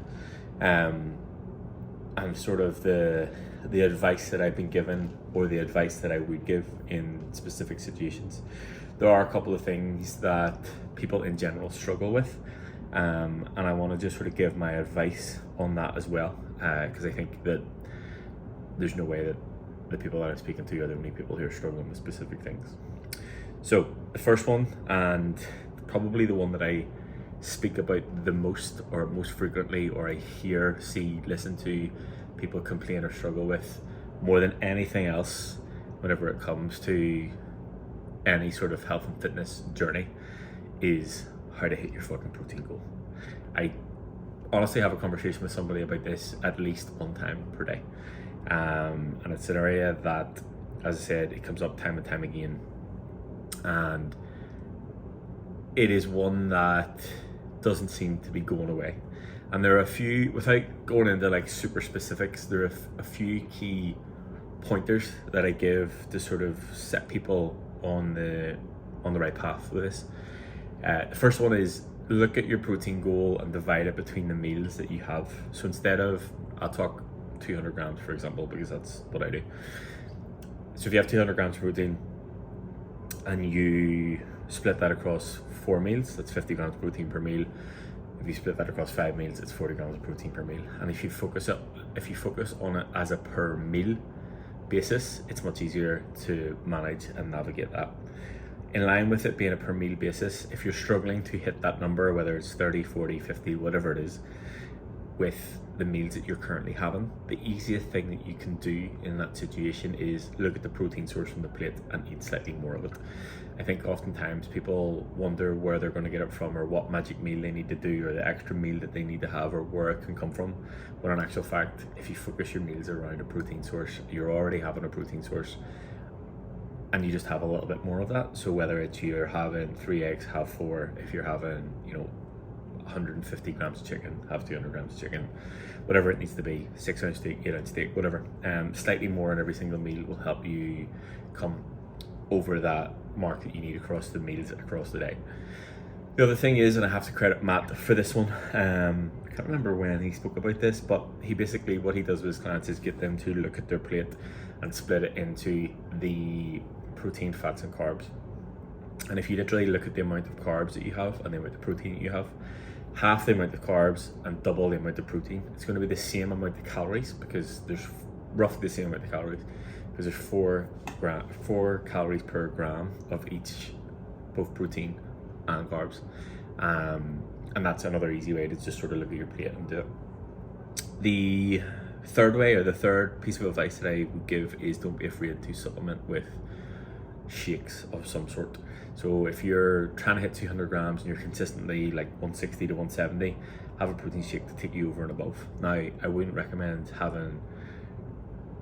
and sort of the advice that I've been given, or the advice that I would give in specific situations. There are a couple of things that people in general struggle with, and I want to just sort of give my advice on that as well, because I think that there's no way that the people that I'm speaking to are the only people who are struggling with specific things. So the first one, and probably the one that I speak about the most, or most frequently, or I hear, see, listen to people complain or struggle with more than anything else whenever it comes to any sort of health and fitness journey, is how to hit your fucking protein goal. I honestly have a conversation with somebody about this at least one time per day, and it's an area that, as I said, it comes up time and time again, and it is one that doesn't seem to be going away. And there are a few, without going into like super specifics, there are a few key pointers that I give to sort of set people on the right path with this. The first one is, look at your protein goal and divide it between the meals that you have. So instead of, I'll talk 200 grams for example, because that's what I do. So if you have 200 grams of protein and you split that across 4 meals, that's 50 grams of protein per meal. If you split that across 5 meals, it's 40 grams of protein per meal. And if you focus on it as a per meal basis, it's much easier to manage and navigate that. In line with it being a per meal basis, if you're struggling to hit that number, whether it's 30, 40, 50, whatever it is, with the meals that you're currently having, the easiest thing that you can do in that situation is look at the protein source from the plate and eat slightly more of it. I think oftentimes people wonder where they're going to get it from, or what magic meal they need to do, or the extra meal that they need to have, or where it can come from. When in actual fact, if you focus your meals around a protein source, you're already having a protein source, and you just have a little bit more of that. So whether it's you're having 3 eggs, have 4. If you're having 150 grams of chicken, have 200 grams of chicken, whatever it needs to be, 6 ounce steak, 8 ounce steak, whatever. Slightly more in every single meal will help you come over that mark that you need across the meals across the day. The other thing is, and I have to credit Matt for this one, I can't remember when he spoke about this, but he basically, what he does with his clients is get them to look at their plate and split it into the protein, fats and carbs. And if you literally look at the amount of carbs that you have and the amount of protein that you have, half the amount of carbs and double the amount of protein, it's going to be the same amount of calories, because there's roughly the same amount of calories, because there's 4 calories per gram of each, both protein and carbs, and that's another easy way to just sort of look at your plate and do it. The third way, or the third piece of advice that I would give, is don't be afraid to supplement with shakes of some sort. So if you're trying to hit 200 grams and you're consistently like 160 to 170, have a protein shake to take you over and above. Now, I wouldn't recommend having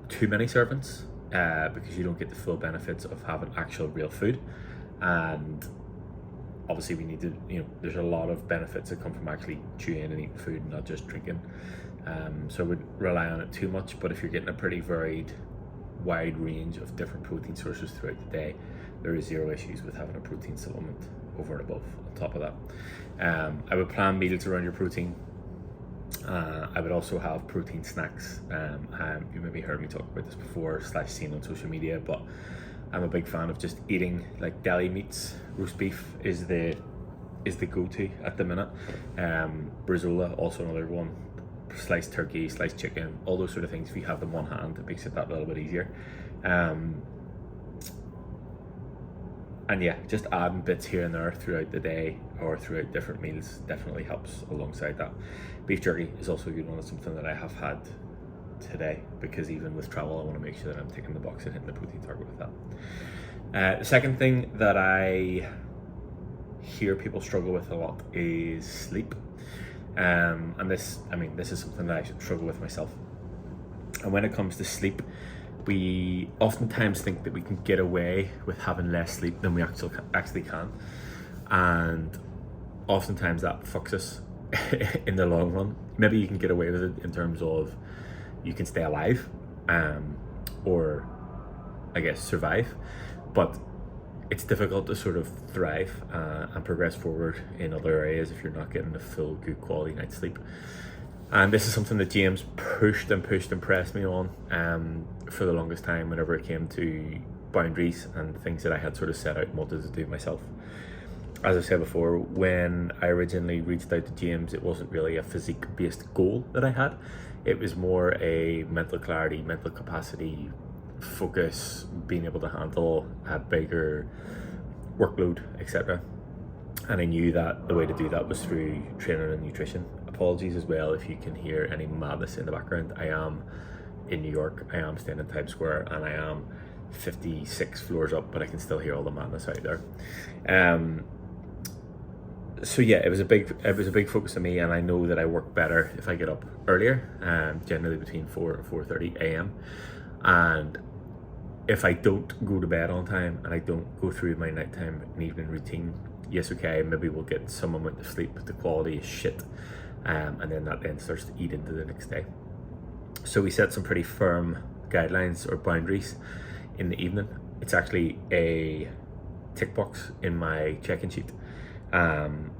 too many servings, because you don't get the full benefits of having actual real food. And obviously we need to, there's a lot of benefits that come from actually chewing and eating food, not just drinking. So I wouldn't rely on it too much, but if you're getting a pretty wide range of different protein sources throughout the day, there is zero issues with having a protein supplement over and above on top of that. I would plan meals around your protein. I would also have protein snacks. You maybe heard me talk about this before / seen on social media, but I'm a big fan of just eating like deli meats. Roast beef is the go-to at the minute. Bresaola, also another one. Sliced turkey, sliced chicken, all those sort of things. If you have them on hand, it makes it that little bit easier. And yeah, just adding bits here and there throughout the day or throughout different meals definitely helps alongside that. Beef jerky is also a good one. It's something that I have had today, because even with travel, I want to make sure that I'm ticking the box and hitting the protein target with that. The second thing that I hear people struggle with a lot is sleep. And this is something that I struggle with myself. And when it comes to sleep, we oftentimes think that we can get away with having less sleep than we actually can. And oftentimes that fucks us in the long run. Maybe you can get away with it in terms of you can stay alive, or I guess survive, but it's difficult to sort of thrive and progress forward in other areas if you're not getting a full good quality night's sleep. And this is something that James pushed and pressed me on for the longest time whenever it came to boundaries and things that I had sort of set out and wanted to do myself. As I said before, when I originally reached out to James, it wasn't really a physique-based goal that I had. It was more a mental clarity, mental capacity, focus, being able to handle a bigger workload, etc. And I knew that the way to do that was through training and nutrition. Apologies as well if you can hear any madness in the background. I am in New York, I am staying in Times Square, and I am 56 floors up, but I can still hear all the madness out there. So yeah, it was a big focus of me, and I know that I work better if I get up earlier, generally between 4 and 4:30 a.m. And if I don't go to bed on time and I don't go through my nighttime and evening routine, yes, okay, maybe we'll get some amount of sleep, but the quality is shit, and then that then starts to eat into the next day. So we set some pretty firm guidelines or boundaries in the evening. It's actually a tick box in my check-in sheet. And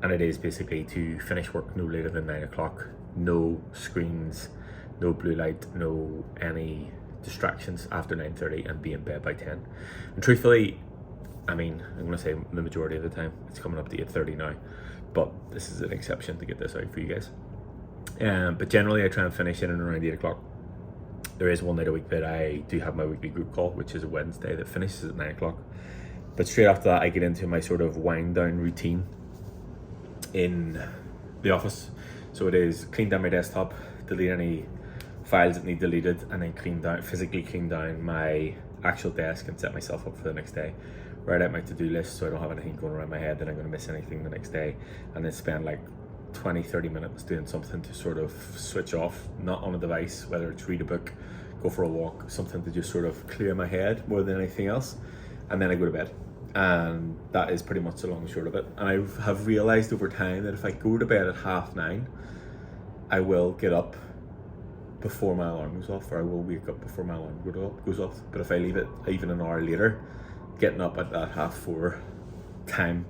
it is basically to finish work no later than 9 o'clock, no screens, no blue light, no any distractions after 9:30, and be in bed by 10. And truthfully, I mean, I'm going to say the majority of the time, it's coming up to 8:30 now, but this is an exception to get this out for you guys. But generally I try and finish in and around 8 o'clock. There is one night a week that I do have my weekly group call, which is a Wednesday, that finishes at 9 o'clock. But straight after that, I get into my sort of wind down routine in the office. So it is clean down my desktop, delete any files that need deleted, and then physically clean down my actual desk and set myself up for the next day. Write out my to-do list so I don't have anything going around my head that I'm going to miss anything the next day, and then spend like 20-30 minutes doing something to sort of switch off, not on a device, whether it's read a book, go for a walk, something to just sort of clear my head more than anything else, and then I go to bed. And that is pretty much the long and short of it. And I have realized over time that if I go to bed at 9:30, I will get up before my alarm goes off, or I will wake up before my alarm goes off. But if I leave it even an hour later, getting up at that 4:30 time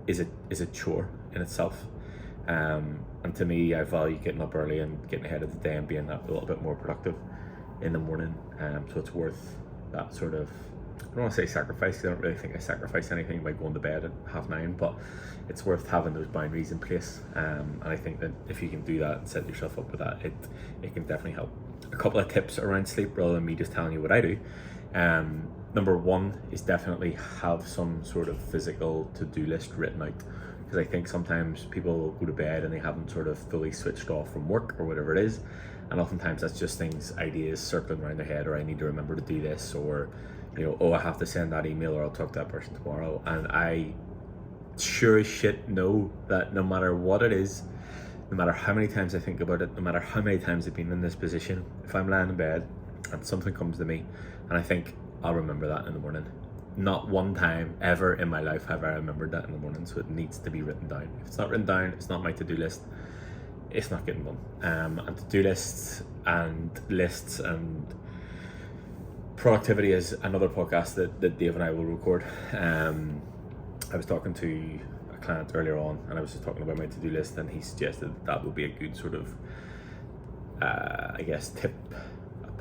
is a chore in itself. And to me, I value getting up early and getting ahead of the day and being that little bit more productive in the morning. So it's worth that sort of, I don't want to say sacrifice, because I don't really think I sacrifice anything by going to bed at 9:30, but it's worth having those boundaries in place. And I think that if you can do that and set yourself up with that, it can definitely help. A couple of tips around sleep, rather than me just telling you what I do. Number one is definitely have some sort of physical to-do list written out. Because I think sometimes people go to bed and they haven't sort of fully switched off from work or whatever it is. And oftentimes that's just ideas circling around their head, or I need to remember to do this, or I have to send that email, or I'll talk to that person tomorrow. And I sure as shit know that no matter what it is, no matter how many times I think about it, no matter how many times I've been in this position, if I'm lying in bed and something comes to me and I think I'll remember that in the morning. Not one time ever in my life have I remembered that in the morning, so it needs to be written down. If it's not written down, it's not my to-do list, it's not getting done. And to-do lists and productivity is another podcast that Dave and I will record. I was talking to a client earlier on, and I was just talking about my to-do list, and he suggested that would be a good sort of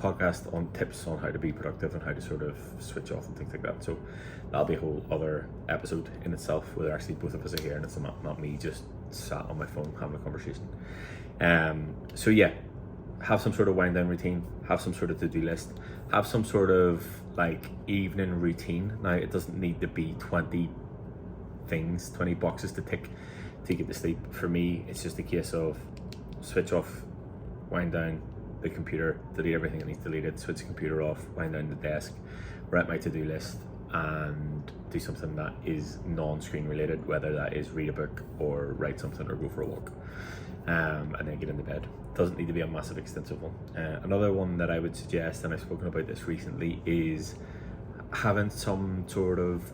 podcast on tips on how to be productive and how to sort of switch off and things like that. So that'll be a whole other episode in itself, where actually both of us are here and it's not me just sat on my phone having a conversation. So yeah, have some sort of wind down routine, have some sort of to-do list, have some sort of like evening routine. Now, it doesn't need to be 20 boxes to tick to get to sleep. For me, it's just a case of switch off, wind down the computer, delete everything that needs deleted, switch the computer off, wind down the desk, write my to-do list, and do something that is non-screen related, whether that is read a book or write something or go for a walk, and then get into bed. Doesn't need to be a massive extensive one. Another one that I would suggest, and I've spoken about this recently, is having some sort of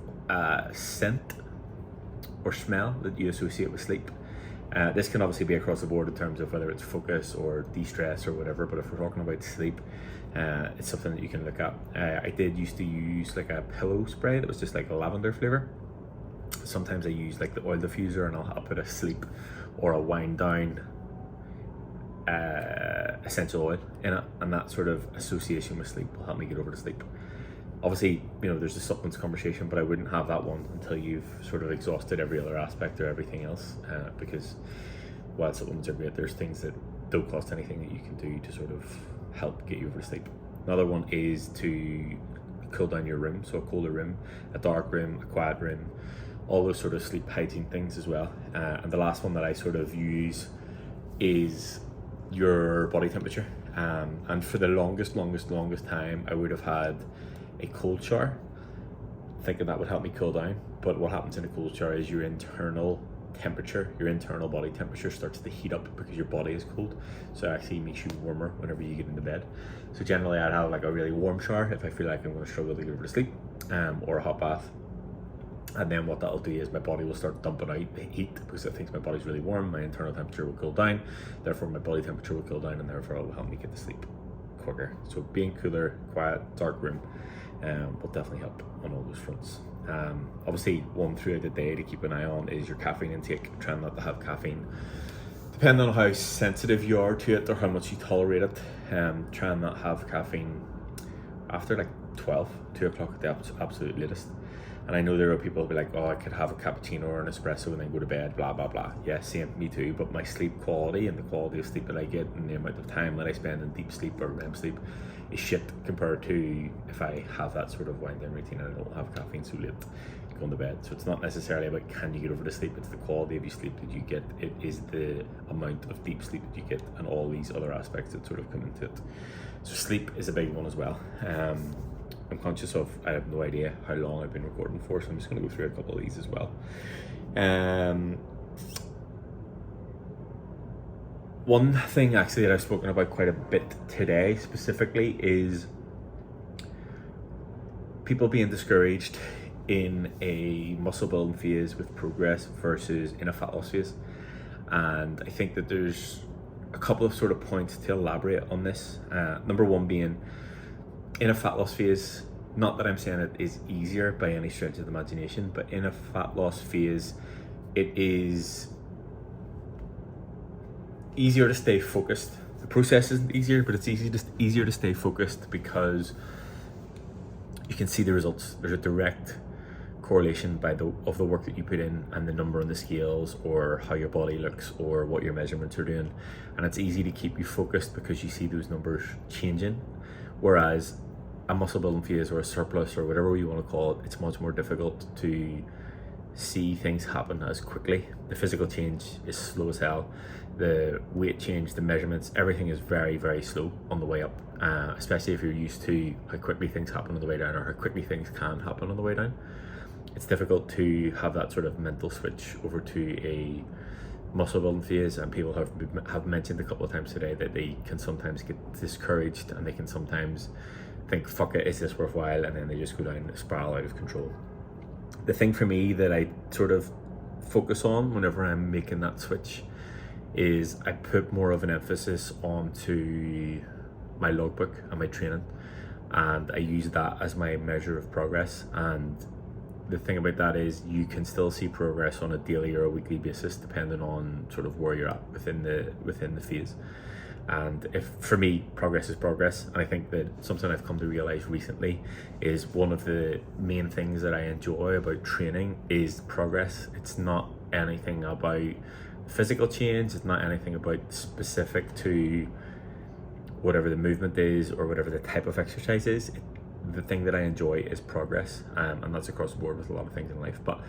scent or smell that you associate with sleep. This can obviously be across the board in terms of whether it's focus or de-stress or whatever, but if we're talking about sleep, It's something that you can look at. I did used to use like a pillow spray that was just like a lavender flavor. Sometimes I use like the oil diffuser, and I'll put a sleep or a wind down essential oil in it, and that sort of association with sleep will help me get over to sleep. Obviously, there's the supplements conversation, but I wouldn't have that one until you've sort of exhausted every other aspect or everything else, because while supplements are great, there's things that don't cost anything that you can do to sort of help get you over to sleep. Another one is to cool down your room, so a colder room, a dark room, a quiet room, all those sort of sleep hygiene things as well. And the last one that I sort of use is your body temperature. And for the longest time, I would have had a cold shower, thinking that would help me cool down. But what happens in a cold shower is your internal temperature, your internal body temperature starts to heat up because your body is cold. So it actually makes you warmer whenever you get into bed. So generally I'd have like a really warm shower if I feel like I'm going to struggle to get over to sleep, or a hot bath. And then what that'll do is my body will start dumping out the heat because it thinks my body's really warm. My internal temperature will cool down, therefore my body temperature will cool down, and therefore it will help me get to sleep quicker. So being cooler, quiet, dark room will definitely help on all those fronts. Obviously, one throughout the day to keep an eye on is your caffeine intake. Trying not to have caffeine, depending on how sensitive you are to it or how much you tolerate it. Try and not have caffeine after like 2 o'clock at the absolute latest. And I know there are people who be like, oh, I could have a cappuccino or an espresso and then go to bed, blah, blah, blah. Yeah, same, me too. But my sleep quality and the quality of sleep that I get and the amount of time that I spend in deep sleep or REM sleep is shit compared to if I have that sort of wind down routine and I don't have caffeine so late going to bed. So it's not necessarily about can you get over to sleep, it's the quality of your sleep that you get. It is the amount of deep sleep that you get and all these other aspects that sort of come into it. So sleep is a big one as well. I'm conscious of, I have no idea how long I've been recording for, so I'm just going to go through a couple of these as well. One thing actually that I've spoken about quite a bit today specifically is people being discouraged in a muscle building phase with progress versus in a fat loss phase. And I think that there's a couple of sort of points to elaborate on this. Number one being, in a fat loss phase, not that I'm saying it is easier by any stretch of the imagination, but in a fat loss phase, it is easier to stay focused. The process isn't easier, but it's easier to stay focused because you can see the results. There's a direct correlation of the work that you put in and the number on the scales, or how your body looks, or what your measurements are doing, and it's easy to keep you focused because you see those numbers changing. Whereas a muscle building phase or a surplus or whatever you want to call it, it's much more difficult to see things happen as quickly. The physical change is slow as hell. The weight change, the measurements, everything is very, very slow on the way up, especially if you're used to how quickly things happen on the way down, or how quickly things can happen on the way down. It's difficult to have that sort of mental switch over to a muscle building phase, and people have mentioned a couple of times today that they can sometimes get discouraged and they can sometimes think, fuck it, is this worthwhile? And then they just go down and spiral out of control. The thing for me that I sort of focus on whenever I'm making that switch is I put more of an emphasis onto my logbook and my training, and I use that as my measure of progress. And the thing about that is you can still see progress on a daily or a weekly basis depending on sort of where you're at within the phase. And if, for me, progress is progress. And I think that something I've come to realize recently is one of the main things that I enjoy about training is progress. It's not anything about physical change. It's not anything about specific to whatever the movement is or whatever the type of exercise is. The thing that I enjoy is progress, and that's across the board with a lot of things in life. But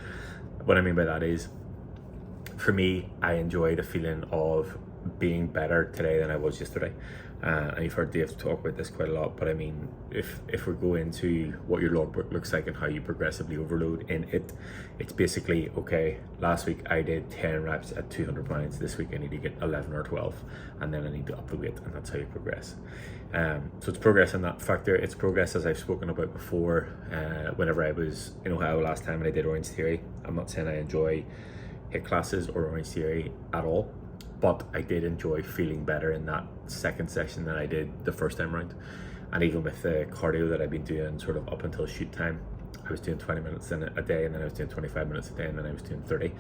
what I mean by that is, for me, I enjoy the feeling of being better today than I was yesterday. And you've heard Dave talk about this quite a lot, but I mean, if we go into what your logbook looks like and how you progressively overload in it, it's basically, okay, last week I did 10 reps at 200 pounds, this week I need to get 11 or 12, and then I need to up the weight, and that's how you progress. So it's progress in that factor. It's progress, as I've spoken about before, whenever I was in Ohio last time and I did Orange Theory. I'm not saying I enjoy HIIT classes or Orange Theory at all, but I did enjoy feeling better in that second session than I did the first time round. And even with the cardio that I've been doing sort of up until shoot time, I was doing 20 minutes in a day, and then I was doing 25 minutes a day, and then I was doing 30.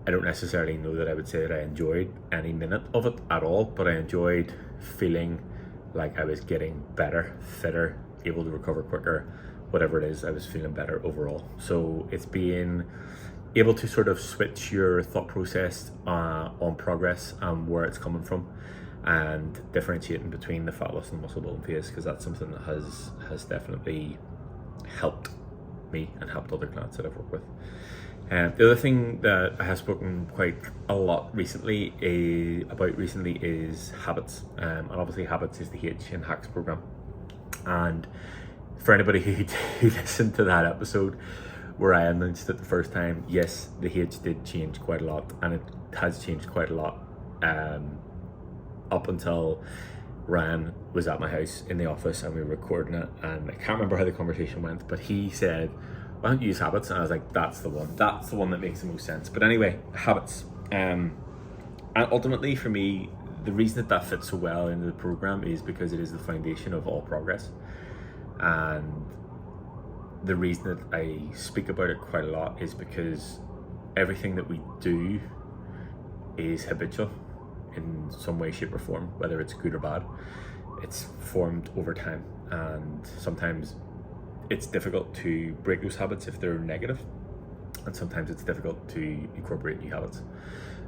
I don't necessarily know that I would say that I enjoyed any minute of it at all, but I enjoyed feeling like I was getting better, fitter, able to recover quicker, whatever it is, I was feeling better overall. So it's being able to sort of switch your thought process on progress and where it's coming from, and differentiating between the fat loss and muscle building phase, because that's something that has definitely helped me and helped other clients that I've worked with. The other thing that I have spoken quite a lot recently is habits, and obviously habits is the H in Hacks program. And for anybody who listened to that episode where I announced it the first time, yes, the H did change quite a lot, and it has changed quite a lot up until Ryan was at my house in the office and we were recording it, and I can't remember how the conversation went, but he said, why don't you use habits? And I was like, that's the one that makes the most sense. But anyway, habits, and ultimately for me, the reason that fits so well into the program is because it is the foundation of all progress. And the reason that I speak about it quite a lot is because everything that we do is habitual in some way, shape or form, whether it's good or bad. It's formed over time, and sometimes it's difficult to break those habits if they're negative, and sometimes it's difficult to incorporate new habits.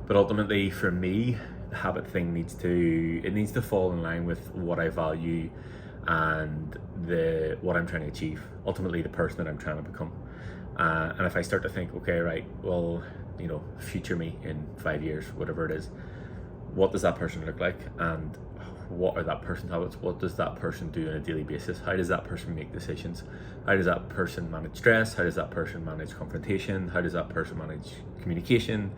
But ultimately for me, the habit thing needs to fall in line with what I value and what I'm trying to achieve, ultimately the person that I'm trying to become. And if I start to think, okay, right, well, future me in 5 years, whatever it is, what does that person look like, and what are that person's habits? What does that person do on a daily basis? How does that person make decisions? How does that person manage stress? How does that person manage confrontation? How does that person manage communication?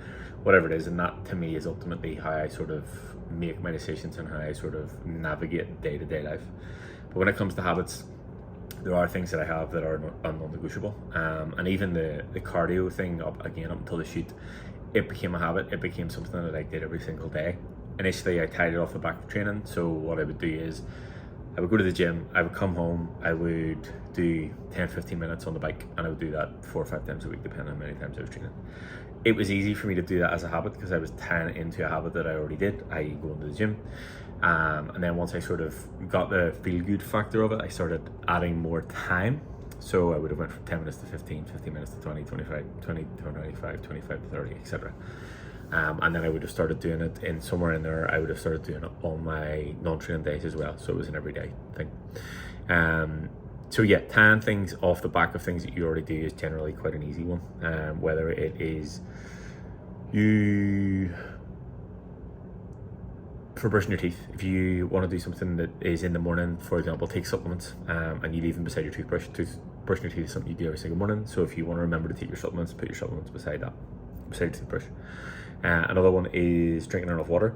Whatever it is. And that to me is ultimately how I sort of make my decisions and how I sort of navigate day-to-day life. But when it comes to habits, there are things that I have that are non-negotiable. And even the cardio thing up until the shoot, it became a habit. It became something that I did every single day. Initially, I tied it off the back of training. So what I would do is I would go to the gym, I would come home, I would do 10-15 minutes on the bike, and I would do that 4 or 5 times a week, depending on how many times I was training. It was easy for me to do that as a habit because I was tying into a habit that I already did, i.e. going to the gym. And then once I sort of got the feel-good factor of it, I started adding more time. So I would have went from 10 minutes to 15, 15 minutes to 20, 25, 20 to 25, 25 to 30, etc. And then I would have started doing it in somewhere in there. I would have started doing it on my non-training days as well. So it was an everyday thing. So yeah, tying things off the back of things that you already do is generally quite an easy one. Whether it is you for brushing your teeth, if you want to do something that is in the morning, for example, take supplements, and you leave them beside your toothbrush. Brushing your teeth is something you do every single morning. So if you want to remember to take your supplements, put your supplements beside your toothbrush. Another one is drinking enough water.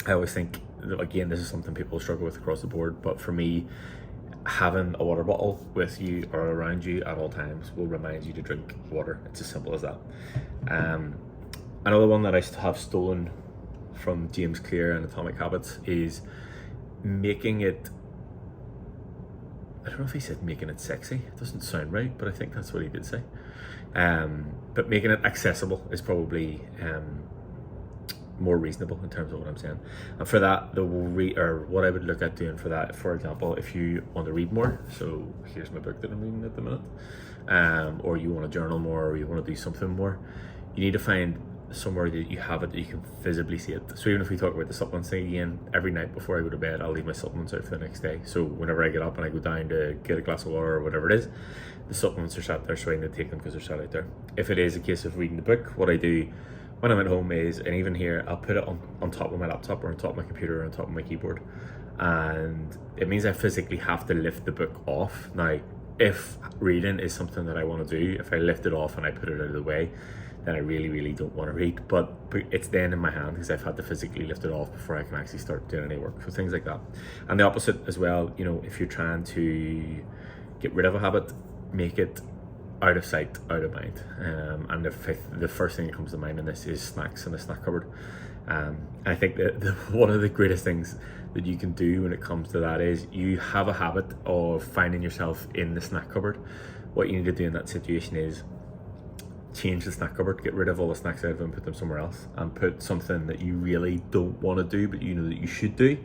I always think, again, this is something people struggle with across the board, but for me, having a water bottle with you or around you at all times will remind you to drink water. It's as simple as that. Another one that I have stolen from James Clear and Atomic Habits is making it, I don't know if he said making it sexy, it doesn't sound right, but I think that's what he did say. But making it accessible is probably more reasonable in terms of what I'm saying. And for that, what I would look at doing for that, for example, if you want to read more, so here's my book that I'm reading at the minute, or you want to journal more, or you want to do something more, you need to find somewhere that you have it, that you can visibly see it. So even if we talk about the supplements thing again, every night before I go to bed, I'll leave my supplements out for the next day. So whenever I get up and I go down to get a glass of water or whatever it is, the supplements are sat there, so I need to take them because they're sat out there. If it is a case of reading the book, what I do when I'm at home is, and even here, I'll put it on top of my laptop or on top of my computer or on top of my keyboard. And it means I physically have to lift the book off. Now, if reading is something that I want to do, if I lift it off and I put it out of the way, then I really, really don't want to read. But it's then in my hand because I've had to physically lift it off before I can actually start doing any work. So things like that. And the opposite as well, if you're trying to get rid of a habit, make it out of sight, out of mind. And the first thing that comes to mind in this is snacks in the snack cupboard. I think that one of the greatest things that you can do when it comes to that is you have a habit of finding yourself in the snack cupboard. What you need to do in that situation is change the snack cupboard, get rid of all the snacks out of them, put them somewhere else, and put something that you really don't want to do but you know that you should do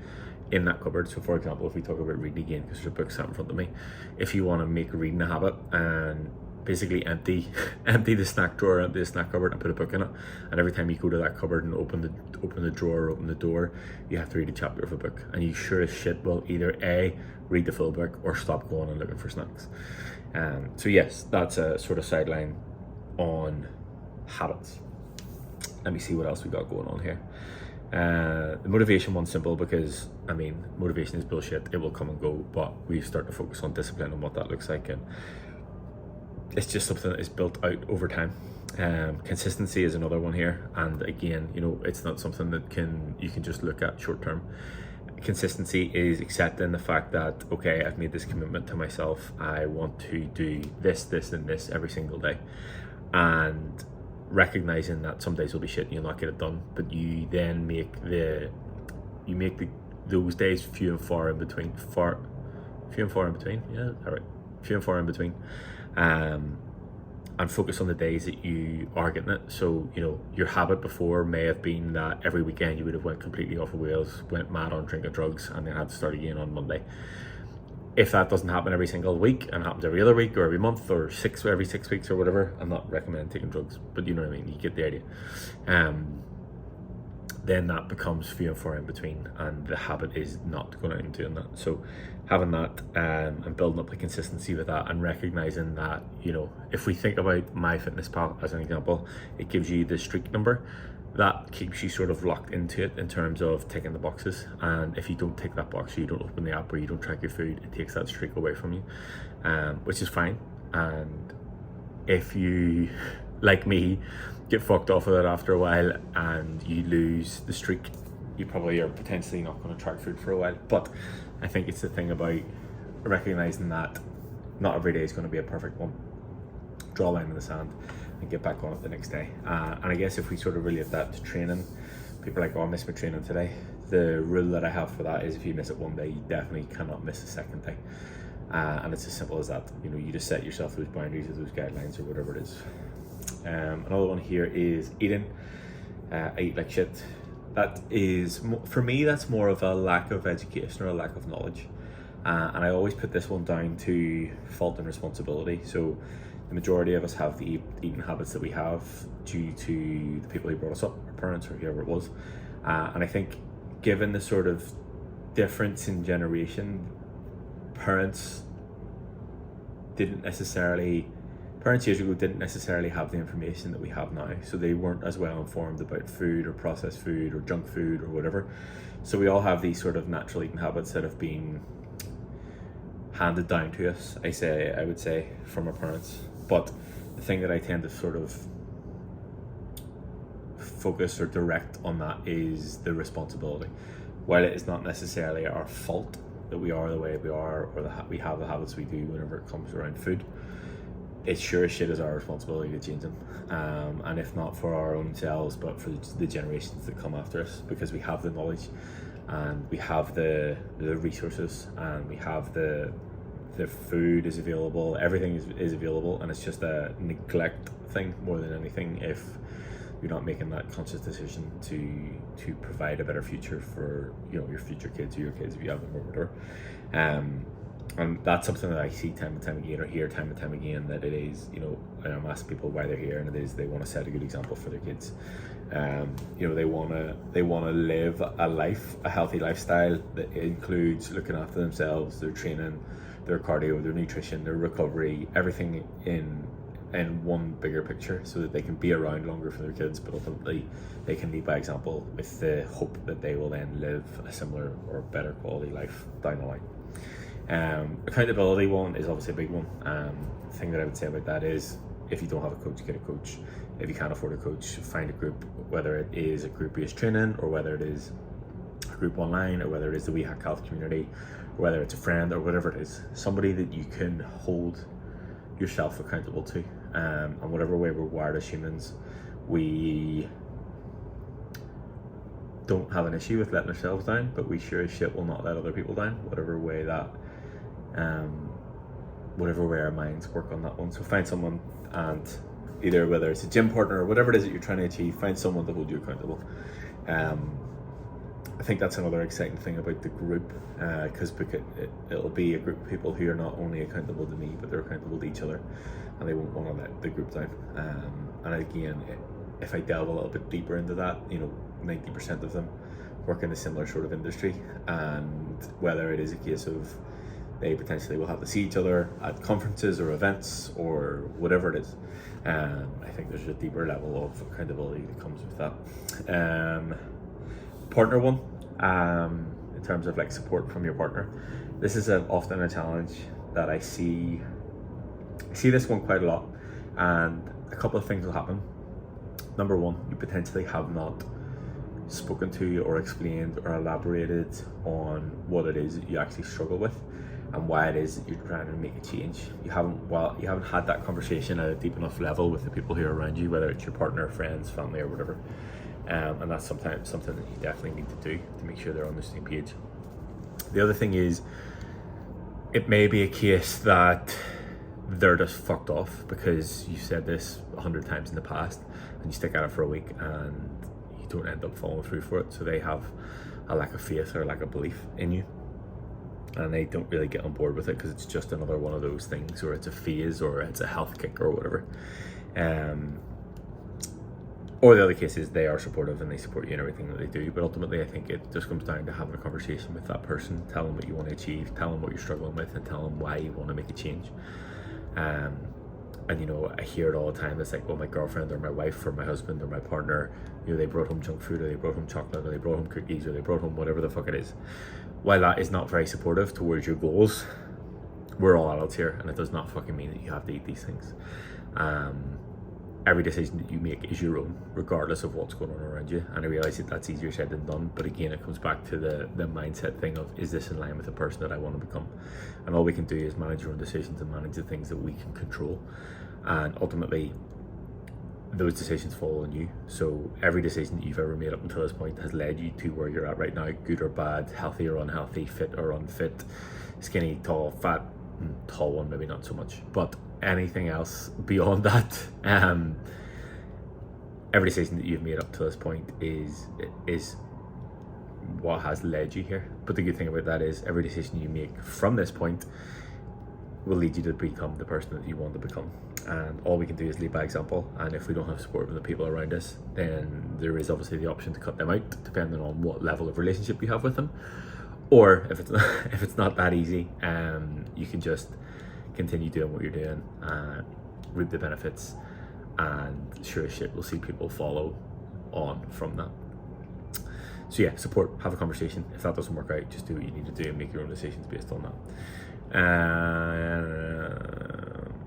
in that cupboard. So for example, if we talk about reading again, because there's a book sat in front of me, if you want to make reading a habit, and basically empty the snack drawer, empty the snack cupboard, and put a book in it, and every time you go to that cupboard and open the drawer or open the door, you have to read a chapter of a book, and you sure as shit will either A, read the full book, or stop going and looking for snacks. So yes, that's a sort of sideline on habits. Let me see what else we got going on here. The motivation one's simple because I mean motivation is bullshit, it will come and go, but we start to focus on discipline and what that looks like, and it's just something that is built out over time. Consistency is another one here, and again, you know, it's not something that you can just look at short term. Consistency is accepting the fact that, okay, I've made this commitment to myself, I want to do this and this every single day, and recognizing that some days will be shit and you'll not get it done, but you then make those days few and far in between, and focus on the days that you are getting it. So, you know, your habit before may have been that every weekend you would have went completely off the wheels, went mad on drinking drugs, and then had to start again on Monday. If that doesn't happen every single week and happens every other week or every month or every 6 weeks or whatever, I'm not recommending taking drugs, but you know what I mean, you get the idea. Then that becomes few and far in between, and the habit is not going out and doing that. So having that and building up the consistency with that, and recognizing that, you know, if we think about MyFitnessPal as an example, it gives you the streak number that keeps you sort of locked into it in terms of ticking the boxes, and if you don't tick that box, or you don't open the app, or you don't track your food, it takes that streak away from you, which is fine. And if you, like me, get fucked off of it after a while and you lose the streak, you probably are potentially not going to track food for a while. But I think it's the thing about recognizing that not every day is going to be a perfect one. Draw a line in the sand and get back on it the next day. And I guess if we sort of relate that to training, people are like, oh, I missed my training today. The rule that I have for that is if you miss it one day, you definitely cannot miss the second day. And it's as simple as that. You know, you just set yourself those boundaries or those guidelines or whatever it is. Another one here is eating. I eat like shit. That is, for me, that's more of a lack of education or a lack of knowledge. And I always put this one down to fault and responsibility. So the majority of us have the eating habits that we have due to the people who brought us up, our parents or whoever it was. And I think given the sort of difference in generation, parents years ago didn't necessarily have the information that we have now, so they weren't as well informed about food or processed food or junk food or whatever. So we all have these sort of natural eating habits that have been handed down to us, I would say, from our parents. But the thing that I tend to sort of focus or direct on that is the responsibility. While it is not necessarily our fault that we are the way we are, or that we have the habits we do whenever it comes around food, it sure as shit is our responsibility to change them, and if not for our own selves, but for the generations that come after us, because we have the knowledge and we have the resources, and we have the food is available, everything is available, and it's just a neglect thing more than anything if you're not making that conscious decision to provide a better future for, you know, your future kids or your kids if you have them or whatever. And that's something that I see time and time again, or hear time and time again, that it is, you know, and I'm asking people why they're here, and it is they want to set a good example for their kids. You know, they want to live a healthy lifestyle that includes looking after themselves, their training, their cardio, their nutrition, their recovery, everything in one bigger picture, so that they can be around longer for their kids, but ultimately they can lead by example with the hope that they will then live a similar or better quality life down the line. Accountability one is obviously a big one. The thing that I would say about that is, if you don't have a coach, get a coach. If you can't afford a coach, find a group, whether it is a group-based training, or whether it is a group online, or whether it is the WeHack Health community, or whether it's a friend, or whatever it is, somebody that you can hold yourself accountable to. And whatever way we're wired as humans, we don't have an issue with letting ourselves down, but we sure as shit will not let other people down, whatever way our minds work on that one. So find someone, and either whether it's a gym partner or whatever it is that you're trying to achieve, find someone to hold you accountable. I think that's another exciting thing about the group, because it'll be a group of people who are not only accountable to me, but they're accountable to each other, and they won't want to let the group down. And again, if I delve a little bit deeper into that, 90% of them work in a similar sort of industry, and whether it is a case of they potentially will have to see each other at conferences or events or whatever it is, I think there's a deeper level of accountability that comes with that. Partner one, in terms of like support from your partner, this is often a challenge that I see this one quite a lot, and a couple of things will happen. Number one, you potentially have not spoken to or explained or elaborated on what it is that you actually struggle with and why it is that you're trying to make a change. You haven't had that conversation at a deep enough level with the people who are around you, whether it's your partner, friends, family, or whatever. And that's sometimes something that you definitely need to do to make sure they're on the same page. The other thing is, it may be a case that they're just fucked off because you said this 100 times in the past, and you stick at it for a week and you don't end up following through for it. So they have a lack of faith or a lack of belief in you, and they don't really get on board with it because it's just another one of those things, or it's a phase, or it's a health kick or whatever. Or the other case is they are supportive and they support you in everything that they do, but ultimately I think it just comes down to having a conversation with that person, tell them what you want to achieve, tell them what you're struggling with, and tell them why you want to make a change. And I hear it all the time. It's like, oh, my girlfriend or my wife or my husband or my partner, they brought home junk food, or they brought home chocolate, or they brought home cookies, or they brought home whatever the fuck it is. While that is not very supportive towards your goals, we're all adults here, and it does not fucking mean that you have to eat these things. Every decision that you make is your own, regardless of what's going on around you. And I realize that that's easier said than done, but again, it comes back to the mindset thing of, is this in line with the person that I want to become? And all we can do is manage our own decisions and manage the things that we can control. And ultimately, those decisions fall on you. So every decision that you've ever made up until this point has led you to where you're at right now, good or bad, healthy or unhealthy, fit or unfit, skinny, tall, fat, tall one maybe not so much, but anything else beyond that, every decision that you've made up to this point is what has led you here. But the good thing about that is every decision you make from this point will lead you to become the person that you want to become. And all we can do is lead by example, and if we don't have support from the people around us, then there is obviously the option to cut them out, depending on what level of relationship you have with them. Or if it's not that easy, you can just continue doing what you're doing, reap the benefits, and sure as shit we'll see people follow on from that. So yeah, support, have a conversation. If that doesn't work out, just do what you need to do and make your own decisions based on that.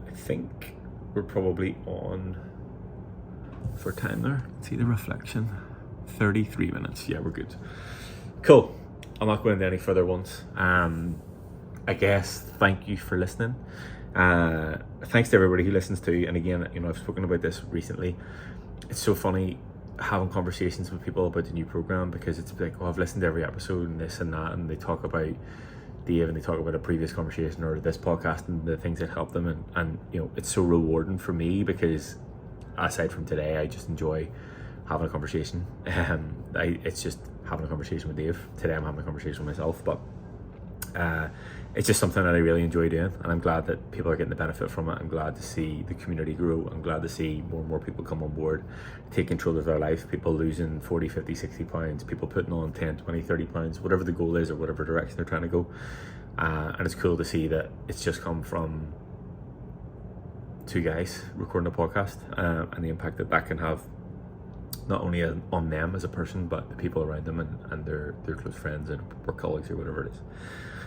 I think we're probably on for time there. See the reflection, 33 minutes. Yeah, we're good. Cool. I'm not going into any further ones. I guess thank you for listening. Thanks to everybody who listens to, and again, I've spoken about this recently. It's so funny having conversations with people about the new program, because it's like, oh, I've listened to every episode and this and that, and they talk about Dave and they talk about a previous conversation or this podcast and the things that help them, and it's so rewarding for me, because aside from today, I just enjoy having a conversation. It's just having a conversation with Dave. Today I'm having a conversation with myself, but it's just something that I really enjoy doing, and I'm glad that people are getting the benefit from it. I'm glad to see the community grow. I'm glad to see more and more people come on board, take control of their life, people losing 40, 50, 60 pounds, people putting on 10, 20, 30 pounds, whatever the goal is or whatever direction they're trying to go. And it's cool to see that it's just come from two guys recording a podcast, and the impact that can have, not only on them as a person, but the people around them and their close friends and work colleagues or whatever it is.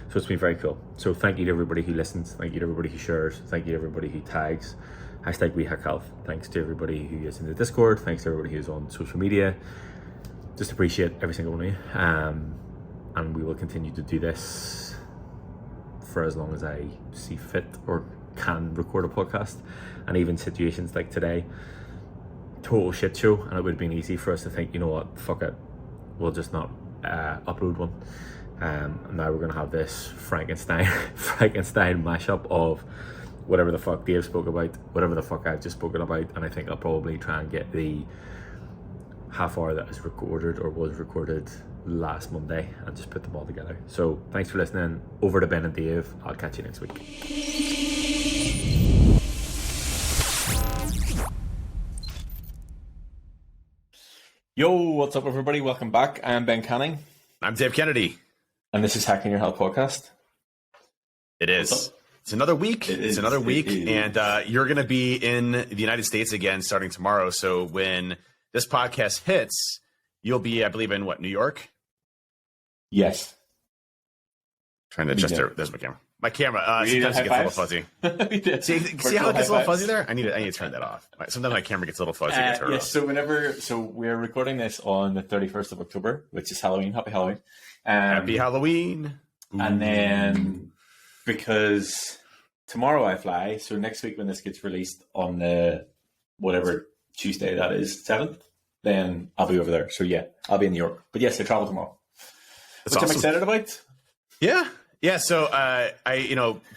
So it's been very cool. So thank you to everybody who listens. Thank you to everybody who shares. Thank you to everybody who tags. #WeHackHealth. Thanks to everybody who is in the Discord. Thanks to everybody who's on social media. Just appreciate every single one of you. And we will continue to do this for as long as I see fit or can record a podcast. And even situations like today, total shit show, and it would have been easy for us to think, you know what, fuck it, we'll just not upload one. And now we're going to have this Frankenstein mashup of whatever the fuck Dave spoke about, whatever the fuck I've just spoken about, and I think I'll probably try and get the half hour that is recorded or was recorded last Monday and just put them all together. So thanks for listening. Over to Ben and Dave. I'll catch you next week. Yo, what's up, everybody? Welcome back. I'm Ben Canning. I'm Dave Kennedy. And this is Hacking Your Health Podcast. It is. It's another week. It's another week. And you're going to be in the United States again starting tomorrow. So when this podcast hits, you'll be, I believe, in what, New York? Yes. Trying to adjust there. There's my camera. My camera sometimes it gets a little fuzzy. see how it gets a little fuzzy there? I need to turn that off. Sometimes my camera gets a little fuzzy. Yes, so we're recording this on the 31st of October, which is Halloween. Happy Halloween. Happy Halloween. And then because tomorrow I fly, so next week when this gets released on the whatever Tuesday that is, 7th, then I'll be over there. So yeah, I'll be in New York. But yes, I travel tomorrow. That's which awesome. I'm excited about. Yeah. So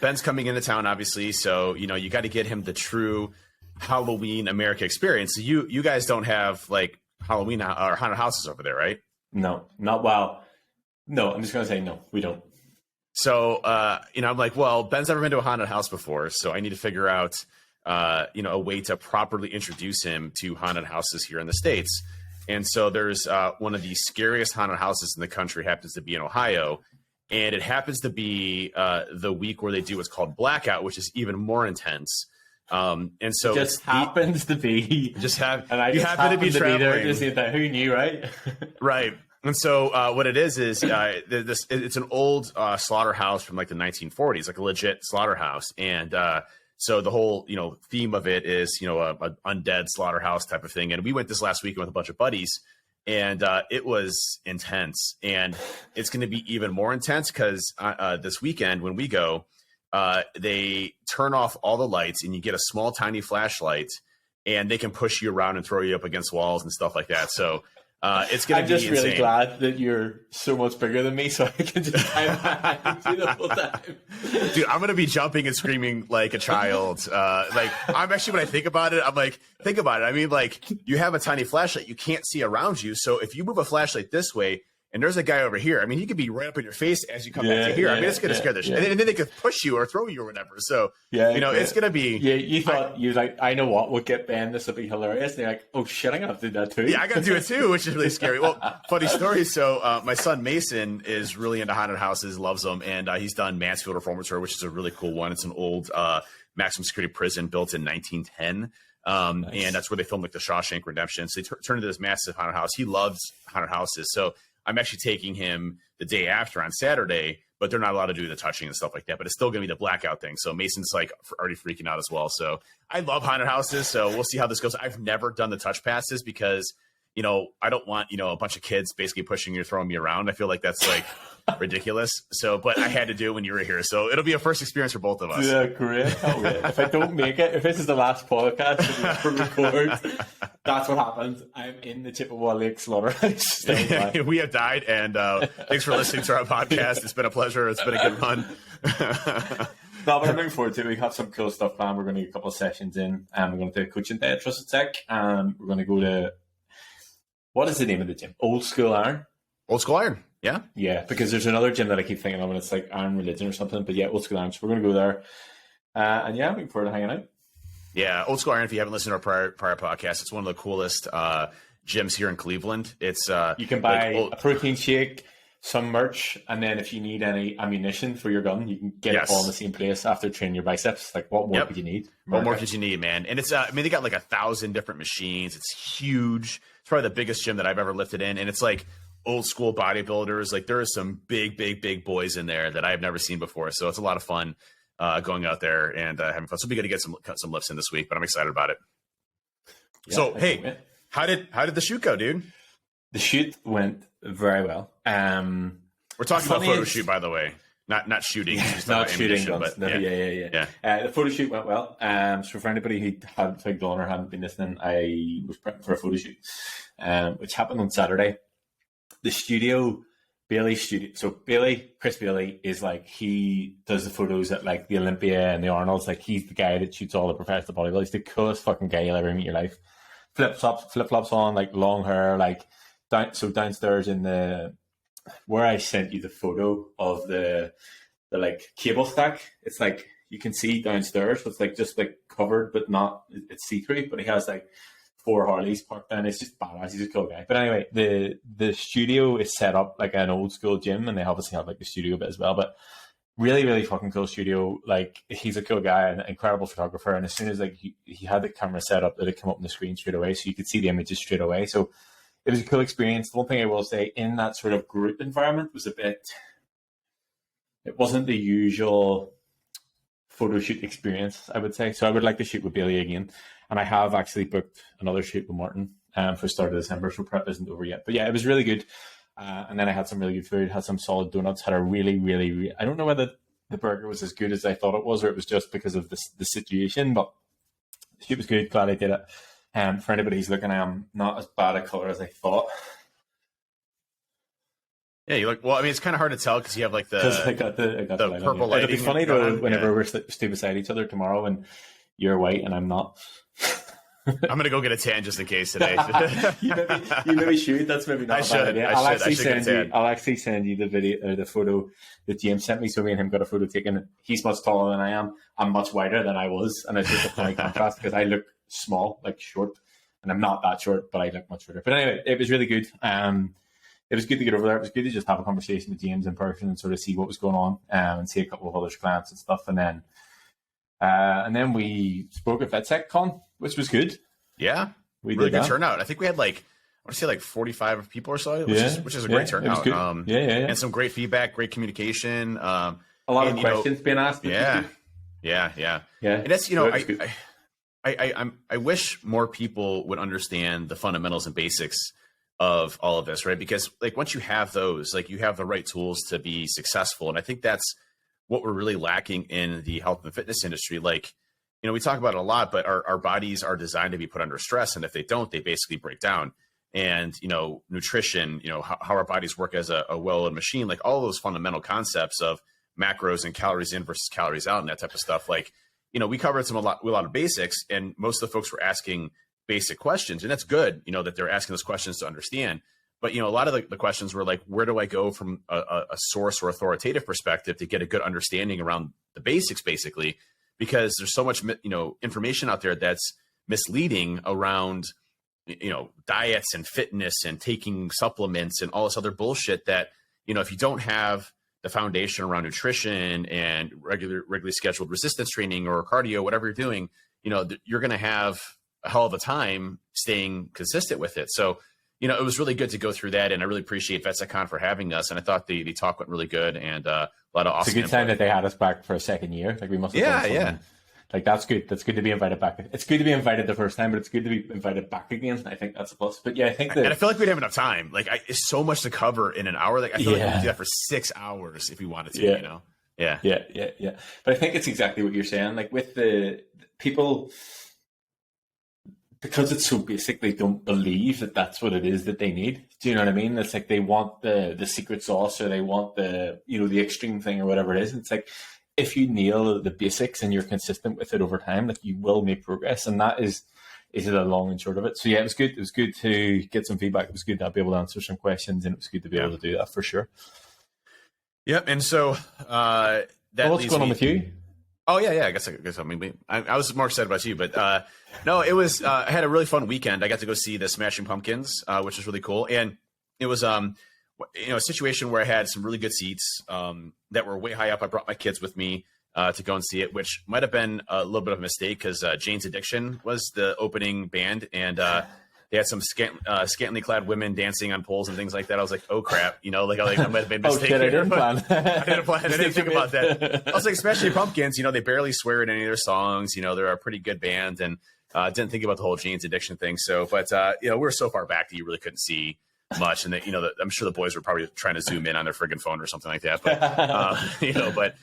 Ben's coming into town, obviously. So, you got to get him the true Halloween America experience. So you guys don't have like Halloween or haunted houses over there, right? No, not well. No, I'm just going to say no, we don't. So, I'm like, well, Ben's never been to a haunted house before. So I need to figure out, a way to properly introduce him to haunted houses here in the States. And so there's one of the scariest haunted houses in the country happens to be in Ohio. And it happens to be the week where they do what's called Blackout, which is even more intense. And so it just happens to be. And I happen to be traveling. There, just that. Who knew, right? Right. And so what it is it's an old slaughterhouse from like the 1940s, like a legit slaughterhouse. And so the whole theme of it is a undead slaughterhouse type of thing. And we went this last weekend with a bunch of buddies. And it was intense, and it's going to be even more intense because this weekend when we go, they turn off all the lights, and you get a small, tiny flashlight, and they can push you around and throw you up against walls and stuff like that. So it's going to be insane. I'm just really glad that you're so much bigger than me, so I can just time behind you the whole time. Dude, I'm going to be jumping and screaming like a child. I'm actually, when I think about it, I'm like, think about it. I mean, like, you have a tiny flashlight. You can't see around you. So if you move a flashlight this way, and there's a guy over here, I mean, he could be right up in your face as you come back to here. I mean, it's going to scare the shit. And then they could push you or throw you or whatever. So, it's going to be. Yeah, you thought, you was like, I know what, we'll get Ben, this will be hilarious. And they're like, oh shit, I'm going to have to do that too. Yeah, I got to do it too, which is really scary. Well, funny story. So, my son Mason is really into haunted houses, loves them. And he's done Mansfield Reformatory, which is a really cool one. It's an old maximum security prison built in 1910. Nice. And that's where they filmed like the Shawshank Redemption. So they turned into this massive haunted house. He loves haunted houses. So, I'm actually taking him the day after on Saturday, but they're not allowed to do the touching and stuff like that. But it's still going to be the blackout thing. So Mason's like already freaking out as well. So I love haunted houses. So we'll see how this goes. I've never done the touch passes because, I don't want, a bunch of kids basically pushing me or throwing me around. I feel like that's like ridiculous. So, but I had to do it when you were here. So it'll be a first experience for both of us. Yeah, great. If I don't make it, if this is the last podcast that we record, that's what happens. I'm in the Chippewa Lake Slaughterhouse. We have died, and thanks for listening to our podcast. It's been a pleasure. It's been a good run. No, but I'm looking forward to it. We have some cool stuff planned. We're going to get a couple of sessions in, and we're going to do a coaching day at Trusted Tech, and we're going to go to, what is the name of the gym? Old School Iron? Old School Iron, yeah. Yeah, because there's another gym that I keep thinking of, and it's like Iron Religion or something, but yeah, Old School Iron. So we're going to go there. And yeah, I'm looking forward to hanging out. Yeah, Old School Iron, if you haven't listened to our prior podcast, it's one of the coolest gyms here in Cleveland. It's you can buy a protein shake, some merch, and then if you need any ammunition for your gun, you can get it all in the same place after training your biceps. Like, what more could you need? What more could you need, man? And it's, they got like 1,000 different machines. It's huge. It's probably the biggest gym that I've ever lifted in. And it's like old school bodybuilders. Like, there are some big boys in there that I've never seen before. So it's a lot of fun going out there and having fun. So it'll be good to get some lifts in this week, but I'm excited about it. Yeah, so, hey, how did the shoot go, dude? The shoot went very well. We're talking about photo shoot, by the way, not shooting. Not shooting guns. No, yeah. The photo shoot went well. So for anybody who hadn't clicked on or hadn't been listening, I was prepping for a photo shoot, which happened on Saturday. the studio, Bailey's studio. So Chris Bailey is like, he does the photos at like the Olympia and the Arnold's. Like, he's the guy that shoots all the professional bodybuilders. He's the coolest fucking guy you'll ever meet in your life. Flip flops on, like long hair, like downstairs in the, where I sent you the photo of the like cable stack. It's like, you can see downstairs, it's like just like covered, but not, it's see-through, but he has like 4 Harleys parked down. It's just badass. He's a cool guy. But anyway, the studio is set up like an old school gym, and they obviously have like the studio bit as well. But really, really fucking cool studio. Like, he's a cool guy, an incredible photographer. And as soon as like he had the camera set up, that it come up on the screen straight away, so you could see the images straight away. So it was a cool experience. The one thing I will say, in that sort of group environment, was it wasn't the usual photo shoot experience, I would say. So I would like to shoot with Bailey again. And I have actually booked another shoot with Martin for the start of December, so prep isn't over yet. But yeah, it was really good. And then I had some really good food, had some solid donuts, had a really, I don't know whether the burger was as good as I thought it was, or it was just because of the situation, but the shoot was good. Glad I did it. For anybody who's looking, I am not as bad a color as I thought. Yeah, you look, well, I mean, it's kind of hard to tell because you have like I got the purple lighting. It'll be funny though, whenever we're stood beside each other tomorrow and you're white and I'm not. I'm going to go get a tan just in case today. you maybe should. That's maybe not a bad idea. I'll actually send you the video or the photo that James sent me. So me and him got a photo taken. He's much taller than I am. I'm much wider than I was. And it's just a funny contrast because I look small, like short. And I'm not that short, but I look much shorter. But anyway, it was really good. It was good to get over there. It was good to just have a conversation with James in person and sort of see what was going on, and see a couple of other clients and stuff. And then we spoke at VetSecCon, which was good. Yeah, we really did good turnout. I think we had like, I want to say like 45 people or so, which is a great turnout. And some great feedback, great communication. A lot of questions being asked. Yeah. And that's, I wish more people would understand the fundamentals and basics of all of this, right? Because like, once you have those, like, you have the right tools to be successful. And I think that's what we're really lacking in the health and fitness industry. Like, we talk about it a lot, but our bodies are designed to be put under stress. And if they don't, they basically break down. And, nutrition, how our bodies work as a well-oiled machine, like all those fundamental concepts of macros and calories in versus calories out and that type of stuff. Like, we covered a lot of basics, and most of the folks were asking basic questions, and that's good, that they're asking those questions to understand. But, a lot of the questions were like, where do I go from a source or authoritative perspective to get a good understanding around the basics, basically, because there's so much, information out there that's misleading around, diets and fitness and taking supplements and all this other bullshit that, if you don't have the foundation around nutrition and regularly scheduled resistance training or cardio, whatever you're doing, you're going to have a hell of a time staying consistent with it. So, it was really good to go through that, and I really appreciate VetSecCon for having us. And I thought the talk went really good, and a lot of awesome. It's a good time that they had us back for a second year. Like, we must have done something. Like, that's good. That's good to be invited back. It's good to be invited the first time, but it's good to be invited back again. I think that's a plus. But yeah, I think that, and I feel like we'd have enough time. Like, it's so much to cover in an hour. Like, I feel like we could do that for 6 hours if we wanted to. Yeah. But I think it's exactly what you're saying. Like, with the people, because it's so basic, they don't believe that that's what it is that they need. Do you know what I mean? It's like they want the secret sauce, or they want the extreme thing, or whatever it is. It's like, if you nail the basics and you're consistent with it over time, like, you will make progress. And that is the long and short of it. So yeah, it was good. It was good to get some feedback. It was good to be able to answer some questions, and it was good to be able to do that for sure. Yep. And so what's going on with you? Oh yeah. I guess I was more excited about you, but no, it was. I had a really fun weekend. I got to go see the Smashing Pumpkins, which was really cool, and it was a situation where I had some really good seats that were way high up. I brought my kids with me to go and see it, which might have been a little bit of a mistake because Jane's Addiction was the opening band, and they had some scantily clad women dancing on poles and things like that. I was like, oh crap, I might have been mistaken. I didn't plan. I didn't think about that. I was like, especially Pumpkins, they barely swear in any of their songs. They're a pretty good band, and didn't think about the whole Jane's Addiction thing. So, but we were so far back that you really couldn't see much, and that I'm sure the boys were probably trying to zoom in on their friggin' phone or something like that. But but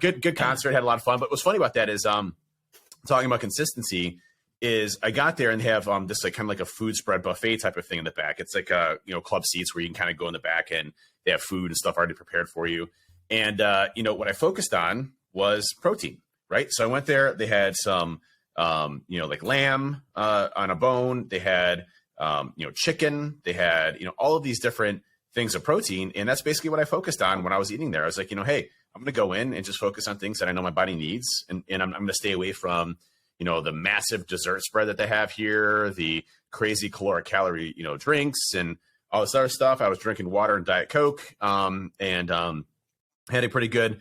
good concert, had a lot of fun. But what's funny about that is talking about consistency is I got there and they have this like kind of like a food spread buffet type of thing in the back. It's like club seats where you can kind of go in the back and they have food and stuff already prepared for you. And what I focused on was protein, right? So I went there. They had some like lamb on a bone. They had chicken. They had all of these different things of protein, and that's basically what I focused on when I was eating there. I was like, hey, I'm going to go in and just focus on things that I know my body needs, and I'm going to stay away from the massive dessert spread that they have here, the crazy caloric calorie drinks and all this other stuff. I was drinking water and Diet Coke, and had a pretty good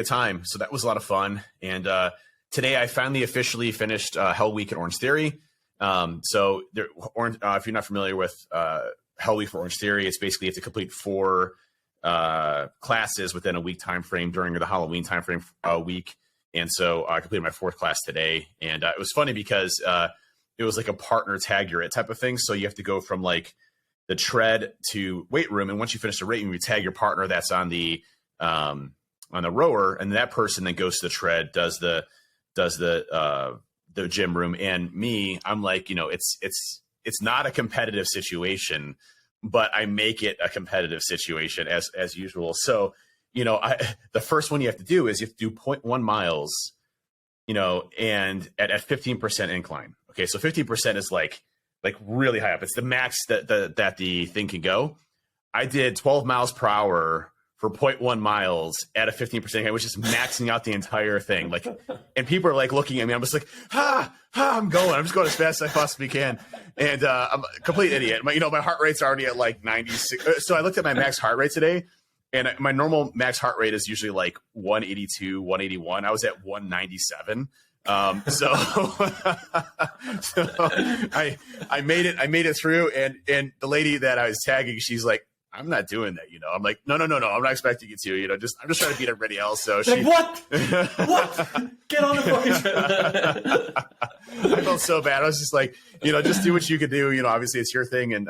time. So that was a lot of fun. And today I finally officially finished Hell Week at Orange Theory. So if you're not familiar with Hell Week for Orange Theory, it's basically you have to complete 4 classes within a week time frame during the Halloween time frame week. And so I completed my 4th class today. And it was funny because it was like a partner tag your it type of thing. So you have to go from like the tread to weight room. And once you finish the weight room, you tag your partner that's on the rower, and that person then goes to the tread, does the gym room. And me, I'm like, it's not a competitive situation, but I make it a competitive situation as usual. So, the first one you have to do is you have to do 0.1 miles, and at 15% incline. Okay. So 15% is like really high up. It's the max that the thing can go. I did 12 miles per hour for 0.1 miles at a 15% incline, which is maxing out the entire thing. Like, and people are like looking at me. I'm just like, I'm going. I'm just going as fast as I possibly can. And I'm a complete idiot. My heart rate's already at like 96. So I looked at my max heart rate today, and my normal max heart rate is usually like 182, 181. I was at 197. So I made it through. And the lady that I was tagging, she's like, I'm not doing that, I'm like, no, I'm not expecting you to, I'm just trying to beat everybody else. So she, like, what? Get on the fucking I felt so bad. I was just like, just do what you can do. Obviously it's your thing. And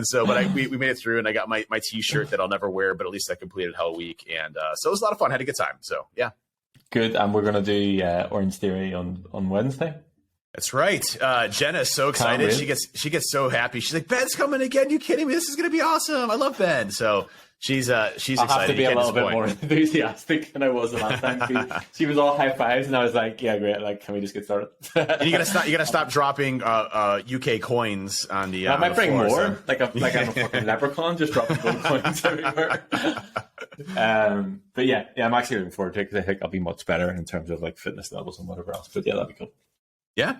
so, but we made it through, and I got my t-shirt that I'll never wear, but at least I completed Hell Week. And so it was a lot of fun. Had a good time. So yeah. Good. And we're going to do Orange Theory on Wednesday. That's right. Jenna is so excited. She gets so happy. She's like, Ben's coming again. You kidding me? This is going to be awesome. I love Ben. So she's excited. I have to be a little bit more enthusiastic than I was the last time. She was all high fives, and I was like, yeah, great. Like, can we just get started? You gotta stop dropping UK coins on the. I might bring floor, more. so. Like I'm a fucking leprechaun, just dropping gold coins everywhere. But yeah, I'm actually looking forward to it because I think I'll be much better in terms of like fitness levels and whatever else. But yeah, that'd be cool. Yeah.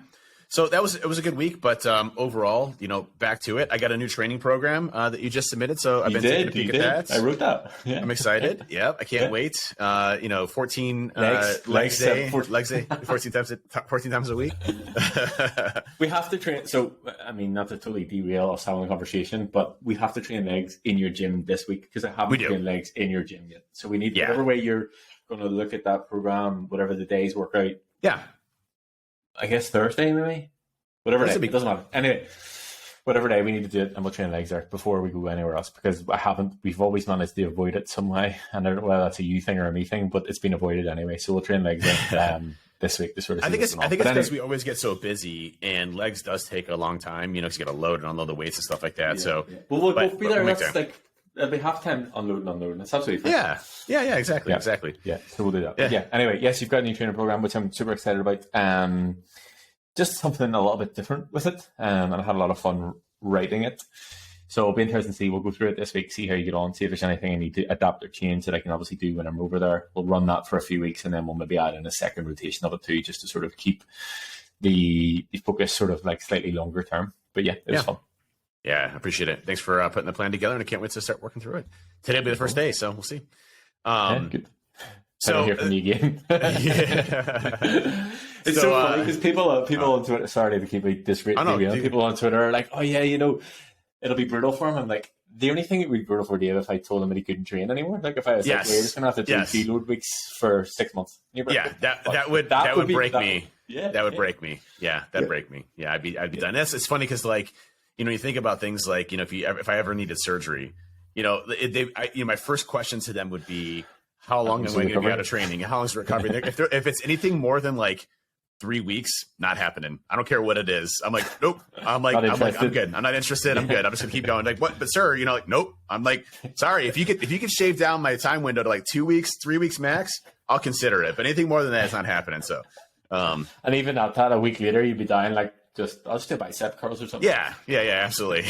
So it was a good week, but overall, back to it. I got a new training program that you just submitted, so I've been taking a peek at that. I wrote that. Yeah. I'm excited. Yeah, I can't wait. 14 legs day, 14 times a week. We have to train. So, I mean, not to totally derail us having a conversation, but we have to train legs in your gym this week because I haven't trained legs in your gym yet. So we need whatever way you're going to look at that program, whatever the days work out. Yeah. I guess Thursday, maybe? Whatever day. It doesn't matter. Anyway, whatever day we need to do it, and we'll train legs there before we go anywhere else because we've always managed to avoid it somehow. And I don't know whether that's a you thing or a me thing, but it's been avoided anyway. So we'll train legs there this week to sort of I think it's because we always get so busy, and legs does take a long time, because you got to load and unload the weights and stuff like that. Yeah, so we'll be there. That's like it'll be half time unloading. That's absolutely fine. Yeah, exactly. Yeah, so we'll do that. Yeah. Anyway, yes, you've got a new training program, which I'm super excited about. Just something a little bit different with it, and I had a lot of fun writing it. So it'll be interesting to see. We'll go through it this week, see how you get on, see if there's anything I need to adapt or change that I can obviously do when I'm over there. We'll run that for a few weeks, and then we'll maybe add in a second rotation of it too, just to sort of keep the focus sort of like slightly longer term. But yeah, it was fun. Yeah, I appreciate it. Thanks for putting the plan together, and I can't wait to start working through it. Today will be the first day, so we'll see. Good. So I don't hear from you again. It's so funny because people on Twitter. Sorry to keep people on Twitter are like, "Oh yeah, it'll be brutal for him." I'm like, the only thing it would be brutal for Dave if I told him that he couldn't train anymore. Like if I was like, "You're just gonna have to do deload weeks for 6 months." That would break me. Yeah, that would break me. Yeah, that'd break me. Yeah, I'd be done. It's funny because like you think about things like if I ever needed surgery, my first question to them would be, how long am I going to be out of training? How long is recovery? If it's anything more than like 3 weeks, not happening. I don't care what it is. I'm like, nope. I'm good. I'm not interested. I'm good. I'm just gonna keep going. Like, what? But sir, like, nope. I'm like, sorry. If you could shave down my time window to like 2 weeks, 3 weeks max, I'll consider it. But anything more than that is not happening. So, and even at that, a week later, you'd be dying like, I'll just do bicep curls or something. Yeah, absolutely.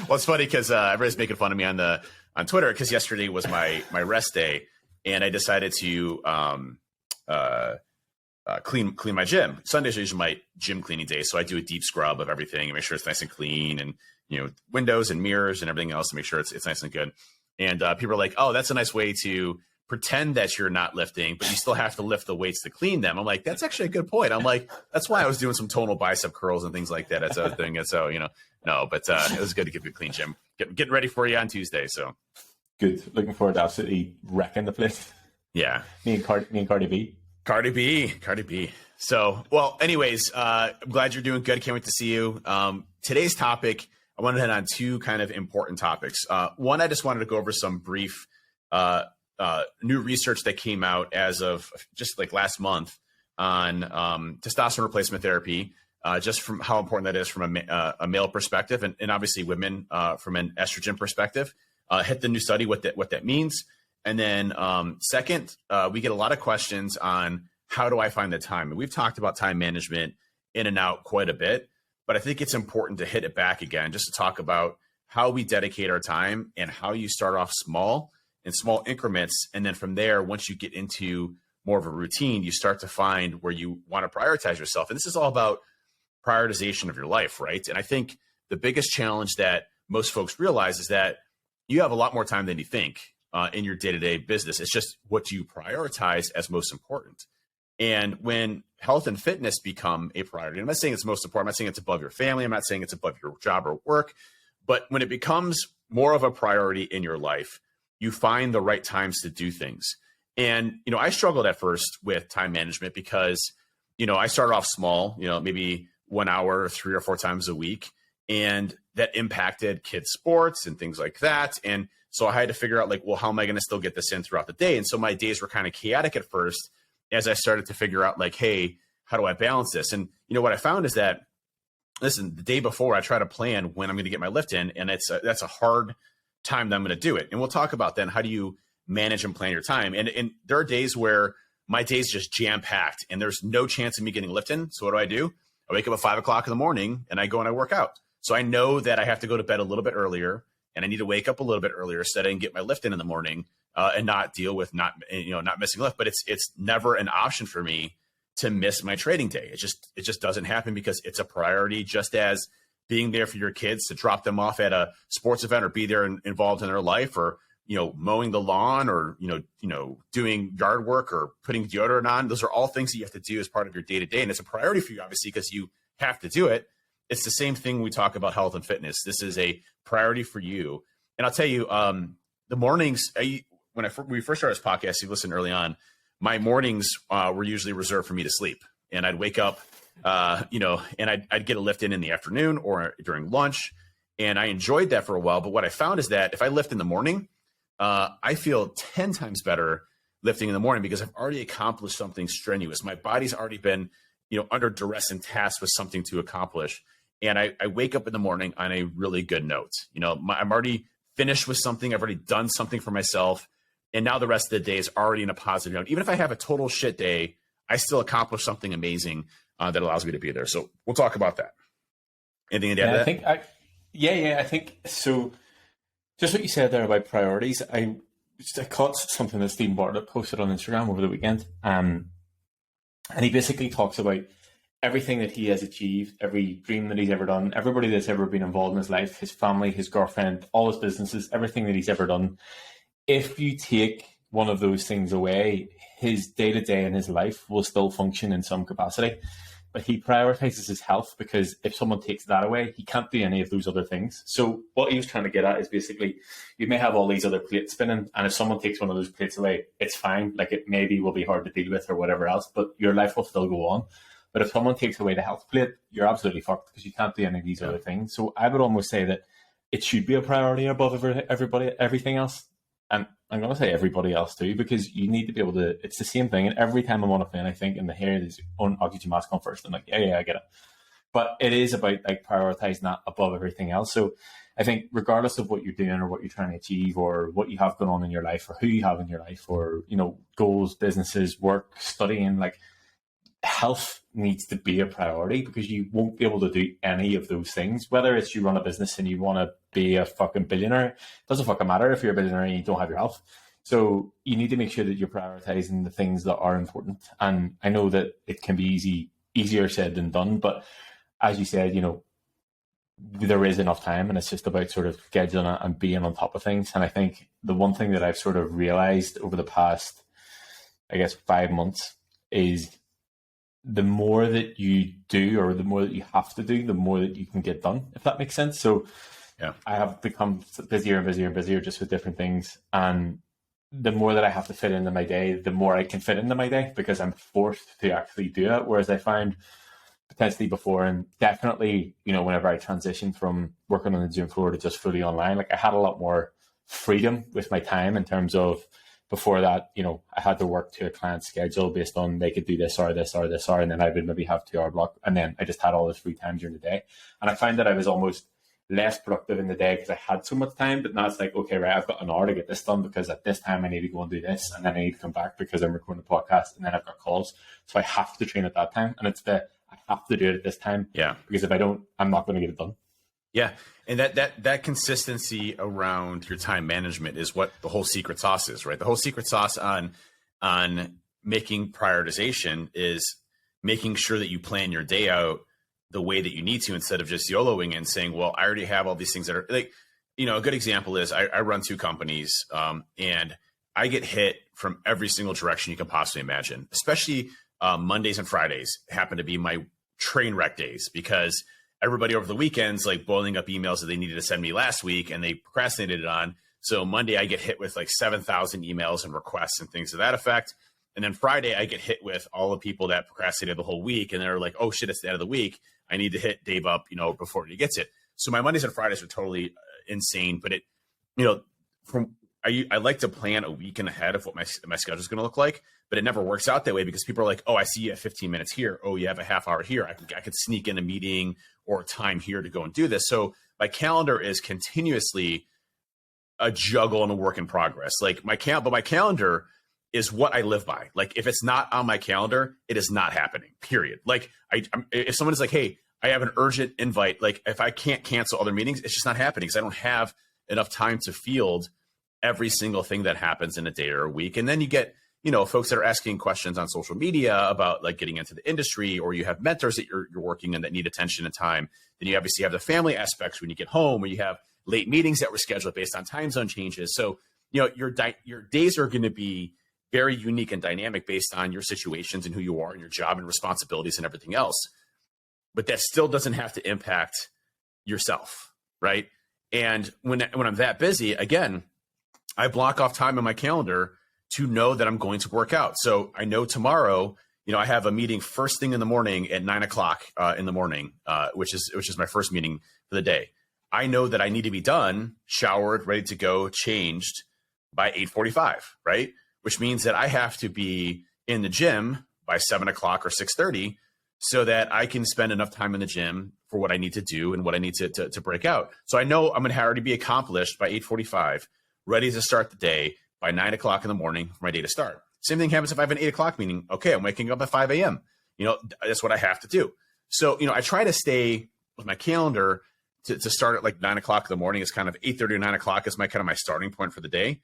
Well, it's funny because everybody's making fun of me on Twitter because yesterday was my rest day, and I decided to clean my gym. Sundays are usually my gym cleaning day, so I do a deep scrub of everything and make sure it's nice and clean, and windows and mirrors and everything else to make sure it's nice and good. And people are like, "Oh, that's a nice way to pretend that you're not lifting, but you still have to lift the weights to clean them." I'm like, that's actually a good point. I'm like, that's why I was doing some tonal bicep curls and things like that as I was doing it. So, no, but it was good to get a clean gym. Getting ready for you on Tuesday. So good. Looking forward to absolutely wrecking the place. Yeah. Me and Cardi B. Cardi B. So, well, anyways, I'm glad you're doing good. Can't wait to see you. Today's topic, I want to hit on two kind of important topics. One, I just wanted to go over some brief new research that came out as of just like last month on testosterone replacement therapy, just from how important that is from a male perspective, and obviously women from an estrogen perspective. Hit the new study, what that means. And then second, we get a lot of questions on how do I find the time? And we've talked about time management in and out quite a bit, but I think it's important to hit it back again, just to talk about how we dedicate our time and how you start off small in small increments. And then from there, once you get into more of a routine, you start to find where you want to prioritize yourself. And this is all about prioritization of your life, right? And I think the biggest challenge that most folks realize is that you have a lot more time than you think in your day-to-day business. It's just what do you prioritize as most important. And when health and fitness become a priority, I'm not saying it's most important. I'm not saying it's above your family. I'm not saying it's above your job or work. But when it becomes more of a priority in your life, you find the right times to do things. And, I struggled at first with time management because, I started off small, maybe 1 hour, 3 or 4 times a week. And that impacted kids' sports and things like that. And so I had to figure out how am I going to still get this in throughout the day? And so my days were kind of chaotic at first as I started to figure out hey, how do I balance this? And what I found is that, listen, the day before I try to plan when I'm going to get my lift in, and that's a hard time that I'm going to do it. And we'll talk about then how do you manage and plan your time. And there are days where my day's just jam packed and there's no chance of me getting lift in. So what do? I wake up at 5 o'clock in the morning and I go and I work out. So I know that I have to go to bed a little bit earlier and I need to wake up a little bit earlier so that I can get my lift in the morning and not deal with not missing lift. But it's never an option for me to miss my trading day. It just doesn't happen because it's a priority, just as being there for your kids to drop them off at a sports event or be there involved in their life, or mowing the lawn, or doing yard work or putting deodorant on. Those are all things that you have to do as part of your day to day, and it's a priority for you, obviously, because you have to do it. It's the same thing when we talk about health and fitness. This is a priority for you, and I'll tell you, the mornings. When we first started this podcast, you listened early on. My mornings were usually reserved for me to sleep, and I'd wake up, and I'd get a lift in the afternoon or during lunch, and I enjoyed that for a while. But what I found is that if I lift in the morning, I feel 10 times better lifting in the morning because I've already accomplished something strenuous. My body's already been, under duress and tasked with something to accomplish, and I wake up in the morning on a really good note. I'm already finished with something. I've already done something for myself. And now the rest of the day is already in a positive note. Even if I have a total shit day, I still accomplish something amazing that allows me to be there. So we'll talk about that. Anything to add to that? I think so. Just what you said there about priorities, I caught something that Stephen Bartlett posted on Instagram over the weekend. And he basically talks about everything that he has achieved, every dream that he's ever done, everybody that's ever been involved in his life, his family, his girlfriend, all his businesses, everything that he's ever done. If you take one of those things away, his day-to-day in his life will still function in some capacity. But he prioritizes his health because if someone takes that away, he can't do any of those other things. So what he was trying to get at is basically, you may have all these other plates spinning, and if someone takes one of those plates away, it's fine. It maybe will be hard to deal with or whatever else, but your life will still go on. But if someone takes away the health plate, you're absolutely fucked because you can't do any of these other things. So I would almost say that it should be a priority above everything else. and I'm going to say everybody else too, because you need to be able to, it's the same thing. And every time I'm on a plane, I think, and the hair is on oxygen mask on first. I'm like, yeah, I get it. But it is about like prioritizing that above everything else. So I think regardless of what you're doing or what you're trying to achieve or what you have going on in your life or who you have in your life or, you know, goals, businesses, work, studying, like health needs to be a priority, because you won't be able to do any of those things. Whether it's you run a business and you want to be a fucking billionaire, it doesn't fucking matter if you're a billionaire and you don't have your health. So you need to make sure that you're prioritizing the things that are important. And I know that it can be easier said than done, but as you said, you know, there is enough time, and it's just about sort of scheduling it and being on top of things. And I think the one thing that I've sort of realized over the past, I guess, 5 months is the more that you do or the more that you have to do, the more that you can get done, if that makes sense. So yeah, I have become busier and busier and busier just with different things. And the more that I have to fit into my day, the more I can fit into my day, because I'm forced to actually do it. Whereas I find potentially before, and definitely, you know, whenever I transitioned from working on the gym floor to just fully online, like I had a lot more freedom with my time in terms of, before that, you know, I had to work to a client's schedule based on they could do this or this or this or, and then I would maybe have 2 hour block, and then I just had all this free time during the day. And I find that I was almost less productive in the day because I had so much time. But now it's like, okay, right, I've got an hour to get this done because at this time I need to go and do this, and then I need to come back because I'm recording a podcast, and then I've got calls, so I have to train at that time. And it's I have to do it at this time, because if I don't, I'm not going to get it done. Yeah, and that consistency around your time management is what the whole secret sauce is, right? The whole secret sauce on making prioritization is making sure that you plan your day out the way that you need to, instead of just YOLOing and saying, well, I already have all these things that are like, you know, a good example is I run 2 companies, and I get hit from every single direction you can possibly imagine, especially Mondays and Fridays happen to be my train wreck days, because everybody over the weekends like boiling up emails that they needed to send me last week and they procrastinated it on. So Monday I get hit with like 7,000 emails and requests and things to that effect. And then Friday I get hit with all the people that procrastinated the whole week, and they're like, oh shit, it's the end of the week. I need to hit Dave up, you know, before he gets it. So my Mondays and Fridays are totally insane, but it, you know, I like to plan a week in ahead of what my schedule is going to look like, but it never works out that way, because people are like, oh, I see you have 15 minutes here. Oh, you have a half hour here. I could sneak in a meeting or time here to go and do this. So my calendar is continuously a juggle and a work in progress. Like my calendar is what I live by. Like if it's not on my calendar, it is not happening, period. Like if someone is like, hey, I have an urgent invite, like if I can't cancel other meetings, it's just not happening, because I don't have enough time to field every single thing that happens in a day or a week. And then you get, you know, folks that are asking questions on social media about like getting into the industry, or you have mentors that you're working in that need attention and time. Then you obviously have the family aspects when you get home, or you have late meetings that were scheduled based on time zone changes. So, you know, your days are going to be very unique and dynamic based on your situations and who you are and your job and responsibilities and everything else. But that still doesn't have to impact yourself, right? And when I'm that busy, again, I block off time in my calendar to know that I'm going to work out. So I know tomorrow, you know, I have a meeting first thing in the morning at 9 o'clock in the morning, which is my first meeting for the day. I know that I need to be done, showered, ready to go, changed by 8:45, right? Which means that I have to be in the gym by 7 o'clock or 6:30 so that I can spend enough time in the gym for what I need to do and what I need to break out. So I know I'm going to already be accomplished by 8:45, ready to start the day by 9 o'clock in the morning for my day to start. Same thing happens if I have an 8 o'clock meeting. Okay, I'm waking up at 5 a.m. You know, that's what I have to do. So, you know, I try to stay with my calendar to start at like 9 o'clock in the morning. It's kind of 8:30 or 9 o'clock is my kind of my starting point for the day.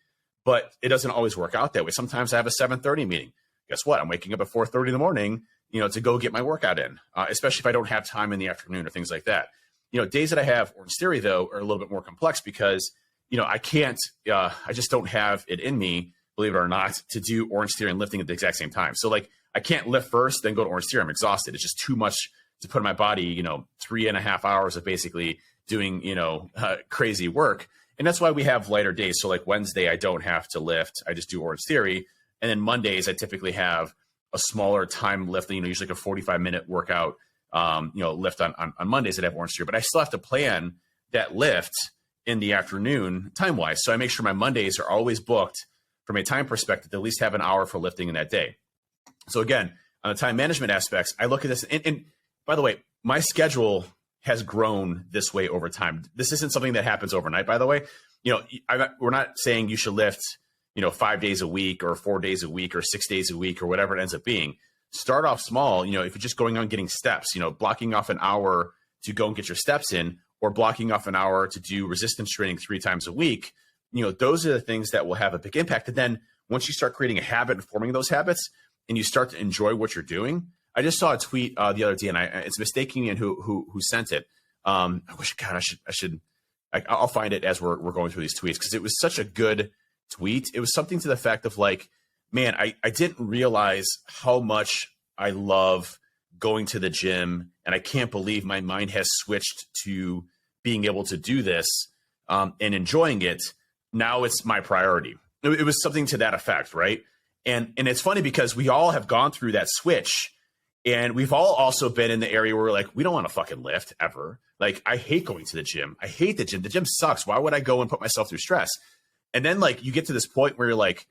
But it doesn't always work out that way. Sometimes I have a 7:30 meeting. Guess what? I'm waking up at 4:30 in the morning, you know, to go get my workout in, especially if I don't have time in the afternoon or things like that. You know, days that I have Orange Theory, though, are a little bit more complex because, you know, I just don't have it in me, believe it or not, to do Orange Theory and lifting at the exact same time. So like I can't lift first, then go to Orange Theory. I'm exhausted. It's just too much to put in my body, you know, 3.5 hours of basically doing, you know, crazy work. And that's why we have lighter days. So like Wednesday, I don't have to lift. I just do Orange Theory. And then Mondays, I typically have a smaller time lift, you know, usually like a 45-minute workout, you know, lift on Mondays that have Orange Theory. But I still have to plan that lift in the afternoon time wise. So I make sure my Mondays are always booked from a time perspective to at least have an hour for lifting in that day. So again, on the time management aspects, I look at this, and by the way, my schedule has grown this way over time. This isn't something that happens overnight, by the way. We're not saying you should lift, 5 days a week or 4 days a week or 6 days a week or whatever it ends up being. Start off small. If you're just going on getting steps, blocking off an hour to go and get your steps in, or blocking off an hour to do resistance training 3 times a week, those are the things that will have a big impact. And then once you start creating a habit and forming those habits and you start to enjoy what you're doing, I just saw a tweet the other day, and it's mistaking me in who sent it. I wish, God, I'll find it as we're going through these tweets, because it was such a good tweet. It was something to the fact of like, man, I didn't realize how much I love going to the gym, and I can't believe my mind has switched to being able to do this and enjoying it. Now it's my priority. It was something to that effect, right? And it's funny because we all have gone through that switch, and we've all also been in the area where we're like, we don't want to fucking lift ever. Like, I hate going to the gym. I hate the gym. The gym sucks. Why would I go and put myself through stress? And then like you get to this point where you're like,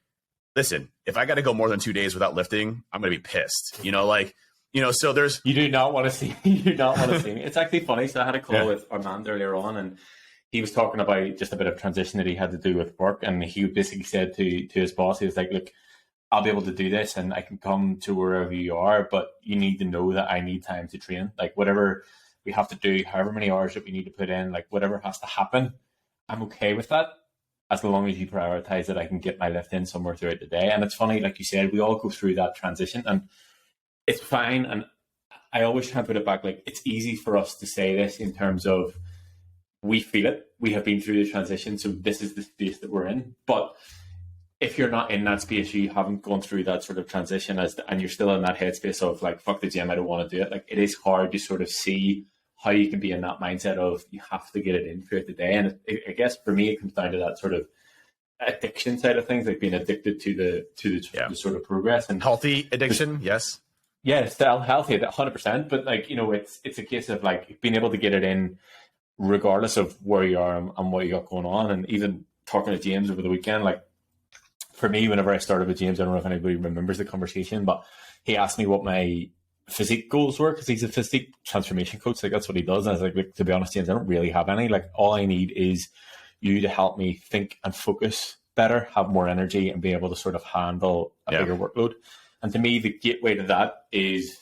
listen, if I got to go more than 2 days without lifting, I'm going to be pissed. So there's... You do not want to see me. It's actually funny. So I had a call with Armand earlier on, and he was talking about just a bit of transition that he had to do with work. And he basically said to his boss, he was like, look, I'll be able to do this and I can come to wherever you are, but you need to know that I need time to train. Like, whatever we have to do, however many hours that we need to put in, like whatever has to happen, I'm okay with that. As long as you prioritize that I can get my lift in somewhere throughout the day. And it's funny, like you said, we all go through that transition, and it's fine. And I always try to put it back, like, it's easy for us to say this in terms of we feel it. We have been through the transition, so this is the space that we're in. But if you're not in that space, you haven't gone through that sort of transition, and you're still in that headspace of like, fuck the gym, I don't want to do it. Like, it is hard to sort of see how you can be in that mindset of you have to get it in throughout the day. And I guess for me, it comes down to that sort of addiction side of things, like being addicted to the sort of progress and healthy addiction. Yes. Yeah, it's still healthy, 100%. But like, it's a case of like being able to get it in regardless of where you are and what you got going on. And even talking to James over the weekend, like for me, whenever I started with James, I don't know if anybody remembers the conversation, but he asked me what my physique goals were, because he's a physique transformation coach. Like, that's what he does. And I was like, look, to be honest, James, I don't really have any. Like, all I need is you to help me think and focus better, have more energy, and be able to sort of handle a bigger workload. And to me, the gateway to that is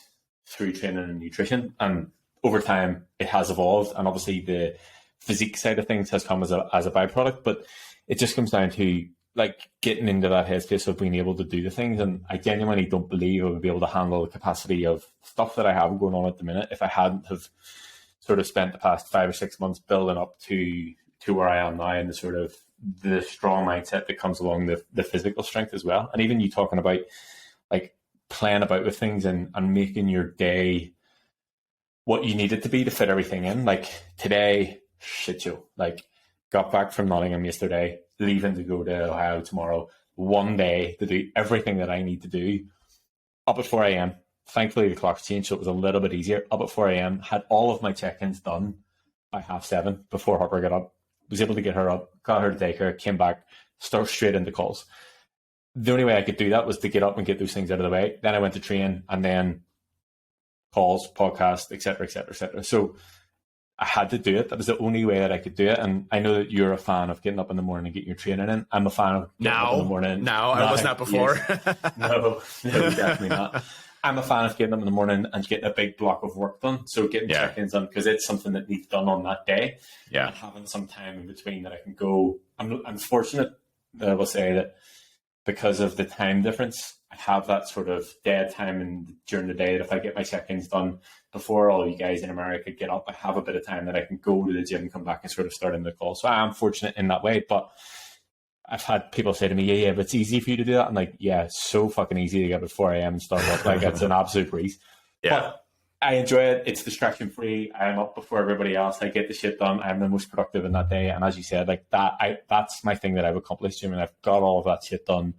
through training and nutrition. And over time, it has evolved. And obviously, the physique side of things has come as a byproduct. But it just comes down to like getting into that headspace of being able to do the things. And I genuinely don't believe I would be able to handle the capacity of stuff that I have going on at the minute if I hadn't have sort of spent the past 5 or 6 months building up to where I am now, and the sort of the strong mindset that comes along the physical strength as well. And even you talking about like playing about with things and making your day what you need it to be to fit everything in. Like today, shit show. Like, got back from Nottingham yesterday, leaving to go to Ohio tomorrow. One day to do everything that I need to do. Up at 4 a.m. Thankfully, the clock's changed, so it was a little bit easier. Up at 4 a.m. Had all of my check-ins done by 7:30 before Harper got up. Was able to get her up, got her to take her, came back, start straight into calls. The only way I could do that was to get up and get those things out of the way. Then I went to train, and then calls, podcast, etc., etc., etc. So I had to do it. That was the only way that I could do it. And I know that you're a fan of getting up in the morning and getting your training in. I'm a fan of getting up in the morning. Now, I was not before. Yes. No, definitely not. I'm a fan of getting up in the morning and getting a big block of work done. So getting check-ins done, because it's something that needs done on that day. Yeah. And having some time in between that I can go. I'm fortunate that I will say that because of the time difference, I have that sort of dead time during the day that if I get my check-ins done before all you guys in America get up, I have a bit of time that I can go to the gym, come back and sort of start in the call. So I am fortunate in that way. But I've had people say to me, yeah, but it's easy for you to do that. I'm like, yeah, it's so fucking easy to get up at 4 a.m. and start up. Like, it's an absolute breeze. Yeah. But I enjoy it. It's distraction free. I'm up before everybody else. I get the shit done. I'm the most productive in that day. And as you said, like that's my thing that I've accomplished, Jim. And I've got all of that shit done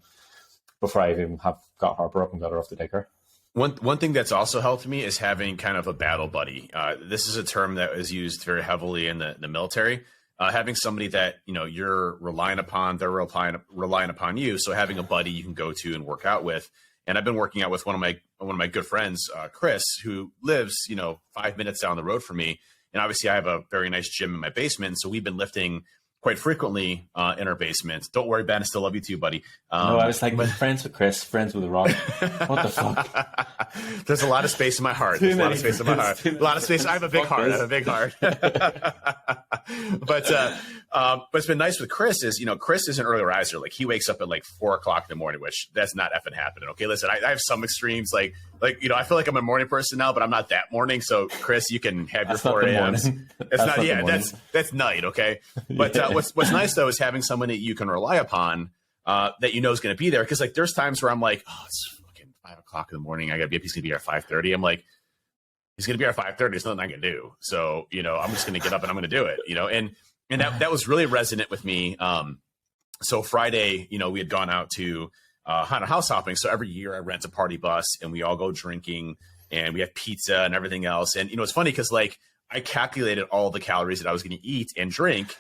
before I even have got Harper up and got her off the daycare. One thing that's also helped me is having kind of a battle buddy. This is a term that is used very heavily in the military. having somebody that, you know, you're relying upon, they're relying upon you. So having a buddy you can go to and work out with. And I've been working out with one of my good friends, Chris, who lives, you know, 5 minutes down the road from me. And obviously I have a very nice gym in my basement. So we've been lifting quite frequently in our basement. Don't worry, Ben, I still love you too, buddy. No, I was like, friends with Chris, friends with Rob. What the fuck? There's a lot of space in my heart. There's a lot of space in my heart. A lot of space. I have a big heart. I have a big heart. But it's been nice with Chris is, you know, Chris is an early riser. Like he wakes up at like 4 o'clock in the morning, which that's not effing happening. Okay, listen, I have some extremes. Like, you know, I feel like I'm a morning person now, but I'm not that morning. So Chris, you can have your 4 a.m.s. It's not, yeah, that's night. Okay. But what's nice though is having someone that you can rely upon that you know is going to be there. Cause like there's times where I'm like, oh, it's fucking 5 o'clock in the morning. I got to be up. He's going to be here at 5:30. I'm like, he's going to be here at 5:30. There's nothing I can do. So, you know, I'm just going to get up and I'm going to do it, you know? And that was really resonant with me. So Friday, you know, we had gone out to haunted house hopping. So every year I rent a party bus and we all go drinking and we have pizza and everything else. And, you know, it's funny because like I calculated all the calories that I was going to eat and drink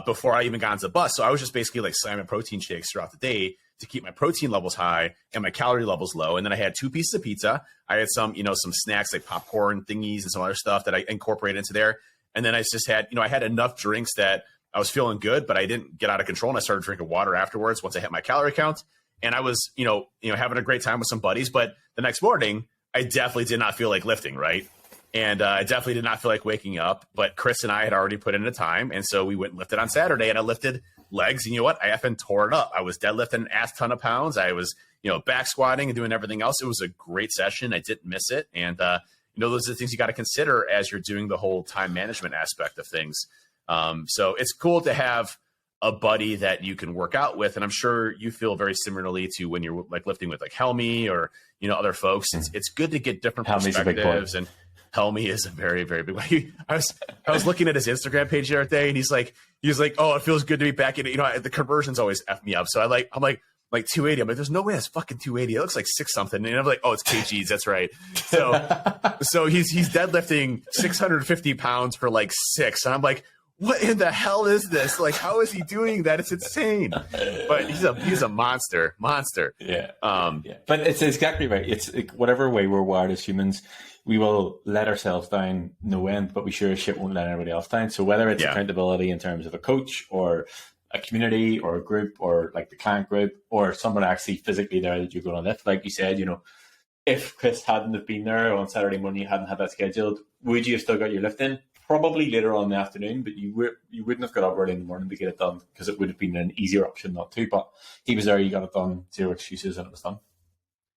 before I even got onto the bus. So I was just basically like slamming protein shakes throughout the day to keep my protein levels high and my calorie levels low. And then I had 2 pieces of pizza. I had some, you know, some snacks like popcorn thingies and some other stuff that I incorporated into there. And then I just had, you know, I had enough drinks that I was feeling good, but I didn't get out of control. And I started drinking water afterwards once I hit my calorie count. And I was, you know, having a great time with some buddies. But the next morning, I definitely did not feel like lifting, right? And I definitely did not feel like waking up. But Chris and I had already put in the time. And so we went and lifted on Saturday. And I lifted legs. And you know what? I effing tore it up. I was deadlifting an ass ton of pounds. I was, you know, back squatting and doing everything else. It was a great session. I didn't miss it. And, you know, those are the things you got to consider as you're doing the whole time management aspect of things. So it's cool to have a buddy that you can work out with. And I'm sure you feel very similarly to when you're like lifting with like Helmy or, you know, other folks. It's good to get different perspectives. And Helmy is a very, very big boy. I was looking at his Instagram page the other day and he's like, oh, it feels good to be back in it. You know, the conversions always F me up. So I'm like 280. I'm like, there's no way that's fucking 280. It looks like 6 something. And I'm like, oh, it's kgs. That's right. So he's deadlifting 650 pounds for like 6. And I'm like, what in the hell is this? Like, how is he doing that? It's insane. But he's a monster. Yeah. But it's exactly right. It's like, whatever way we're wired as humans, we will let ourselves down no end, but we sure as shit won't let anybody else down. So whether it's accountability in terms of a coach or a community or a group or like the client group or someone actually physically there that you're going to lift, like you said, you know, if Chris hadn't have been there on Saturday morning, you hadn't had that scheduled, would you have still got your lift in? Probably later on in the afternoon, but you wouldn't have got up early in the morning to get it done because it would have been an easier option not to. But he was there, you got it done, 0 excuses, and it was done.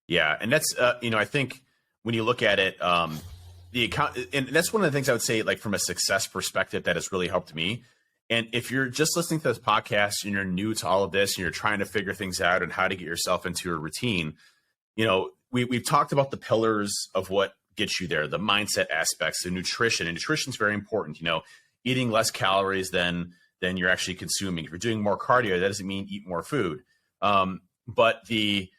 Yeah, and that's you know, I think when you look at it, the account, and that's one of the things I would say, like from a success perspective, that has really helped me. And if you're just listening to this podcast and you're new to all of this and you're trying to figure things out and how to get yourself into a routine, you know, we've talked about the pillars of what gets you there, the mindset aspects, the nutrition. And nutrition is very important. You know, eating less calories than you're actually consuming. If you're doing more cardio, that doesn't mean eat more food. But the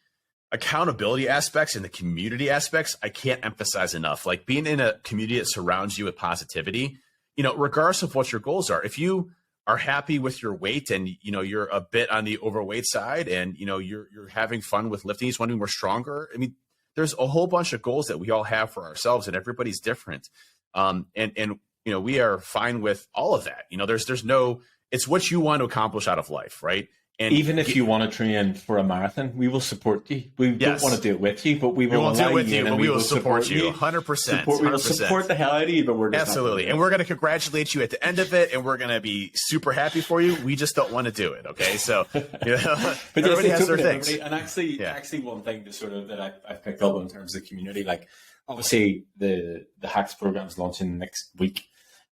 accountability aspects and the community aspects, I can't emphasize enough. Like being in a community that surrounds you with positivity, you know, regardless of what your goals are, if you are happy with your weight and, you know, you're a bit on the overweight side and, you know, you're having fun with lifting, you just want to be more stronger. I mean, there's a whole bunch of goals that we all have for ourselves and everybody's different. And, you know, we are fine with all of that. You know, there's no, it's what you want to accomplish out of life. Right. And even if you want to train for a marathon, we will support you. We don't want to do it with you, but we won't do it with you, but we will support you 100%. We will support the hell out of you, but we're just absolutely. And we're going to congratulate you at the end of it. And we're going to be super happy for you. We just don't want to do it. Okay. So, you know, but everybody has their things. And actually one thing to sort of that I've picked up in terms of the community, like obviously the hacks program is launching next week.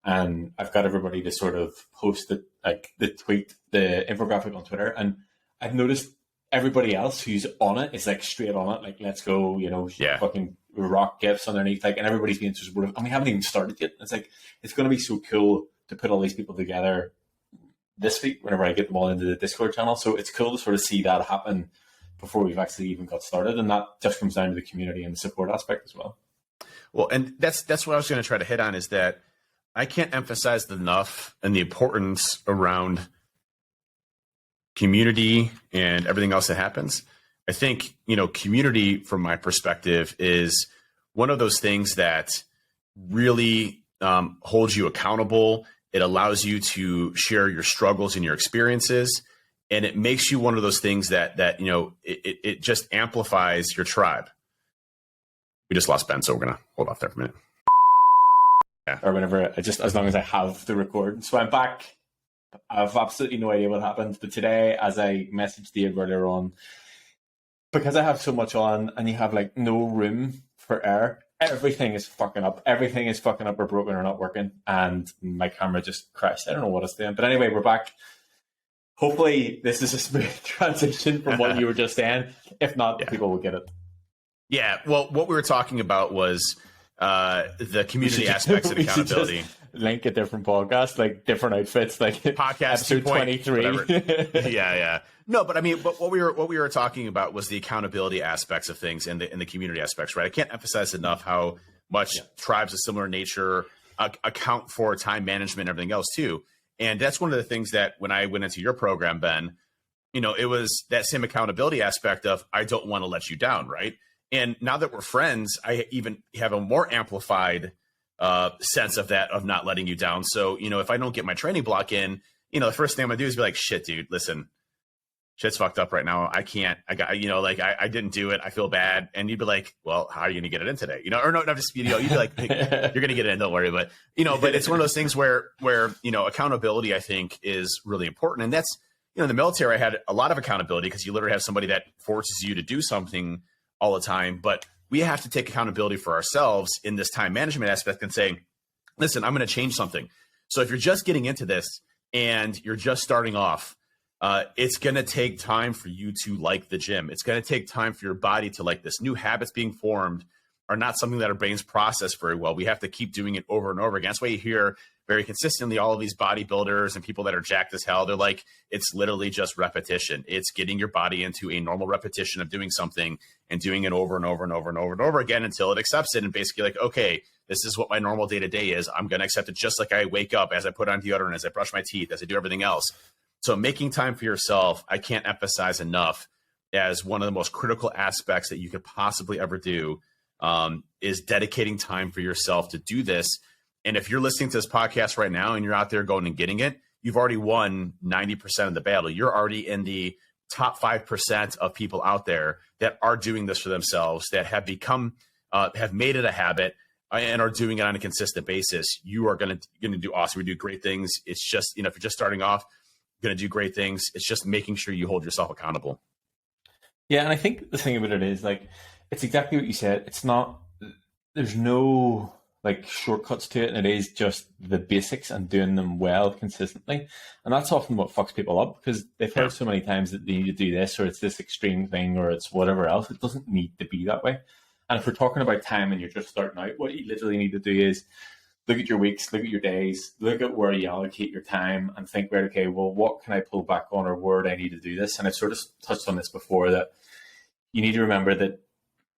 And I've got everybody to sort of post the tweet, the infographic on Twitter. And I've noticed everybody else who's on it is like straight on it. Like, let's go, you know, fucking rock gifts underneath. Like, and everybody's being so supportive. And we haven't even started yet. It's like, it's going to be so cool to put all these people together this week whenever I get them all into the Discord channel. So it's cool to sort of see that happen before we've actually even got started. And that just comes down to the community and the support aspect as well. Well, and that's what I was going to try to hit on is that, I can't emphasize enough and the importance around community and everything else that happens. I think, community from my perspective is one of those things that really holds you accountable. It allows you to share your struggles and your experiences. And it makes you one of those things that it just amplifies your tribe. We just lost Ben, so we're going to hold off there for a minute. Yeah. Or whenever, just as long as I have the record. So I'm back. I have absolutely no idea what happened. But today, as I messaged Dave earlier on, because I have so much on and you have like no room for air, everything is fucking up. Everything is fucking up or broken or not working. And my camera just crashed. I don't know what it's doing. But anyway, we're back. Hopefully this is a smooth transition from what you were just saying. If not, people will get it. Yeah. Well, what we were talking about was the community aspects of accountability. Link a different podcast, like different outfits, like podcast episode 23. Yeah. No, but I mean, but what we were talking about was the accountability aspects of things and the community aspects, right? I can't emphasize enough how much tribes of similar nature account for time management and everything else too. And that's one of the things that when I went into your program, Ben, it was that same accountability aspect of I don't want to let you down, right? And now that we're friends, I even have a more amplified sense of that, of not letting you down. So, if I don't get my training block in, the first thing I'm gonna do is be like, shit, dude, listen, shit's fucked up right now. I can't, I got, I didn't do it. I feel bad. And you'd be like, well, how are you going to get it in today? Or no, just, you'd be like, hey, you're going to get it in. Don't worry. But, but it's one of those things where, accountability, I think, is really important. And that's, in the military, I had a lot of accountability because you literally have somebody that forces you to do something all the time. But we have to take accountability for ourselves in this time management aspect and say, listen, I'm going to change something. So if you're just getting into this and you're just starting off, it's going to take time for you to like the gym. It's going to take time for your body to like this. New habits being formed are not something that our brains process very well. We have to keep doing it over and over again. That's why you hear very consistently all of these bodybuilders and people that are jacked as hell. They're like, it's literally just repetition. It's getting your body into a normal repetition of doing something and doing it over and over and over and over and over again until it accepts it and basically like, okay, this is what my normal day-to-day is. I'm going to accept it just like I wake up, as I put on deodorant, as I brush my teeth, as I do everything else. So making time for yourself, I can't emphasize enough as one of the most critical aspects that you could possibly ever do, is dedicating time for yourself to do this. And if you're listening to this podcast right now and you're out there going and getting it, you've already won 90% of the battle. You're already in the top 5% of people out there that are doing this for themselves, that have become, have made it a habit and are doing it on a consistent basis. You are going to do awesome. We do great things. It's just, if you're just starting off, going to do great things. It's just making sure you hold yourself accountable. Yeah. And I think the thing about it is like, it's exactly what you said. It's not, there's no like shortcuts to it. And it is just the basics and doing them well consistently. And that's often what fucks people up because they've heard so many times that they need to do this, or it's this extreme thing, or it's whatever else. It doesn't need to be that way. And if we're talking about time and you're just starting out, what you literally need to do is look at your weeks, look at your days, look at where you allocate your time and think, right, okay, well, what can I pull back on, or where do I need to do this? And I've sort of touched on this before, that you need to remember that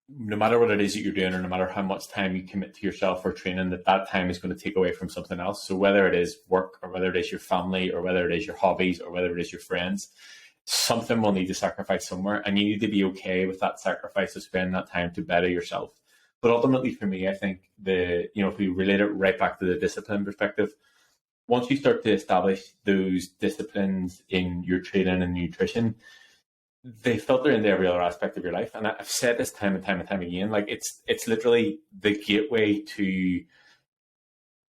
no matter what it is that you're doing, or no matter how much time you commit to yourself or training, that time is going to take away from something else. So whether it is work, or whether it is your family, or whether it is your hobbies, or whether it is your friends, something will need to sacrifice somewhere. And you need to be okay with that sacrifice of spending that time to better yourself. But ultimately for me, I think if we relate it right back to the discipline perspective, once you start to establish those disciplines in your training and nutrition, they filter into every other aspect of your life. And I've said this time and time and time again, like it's literally the gateway to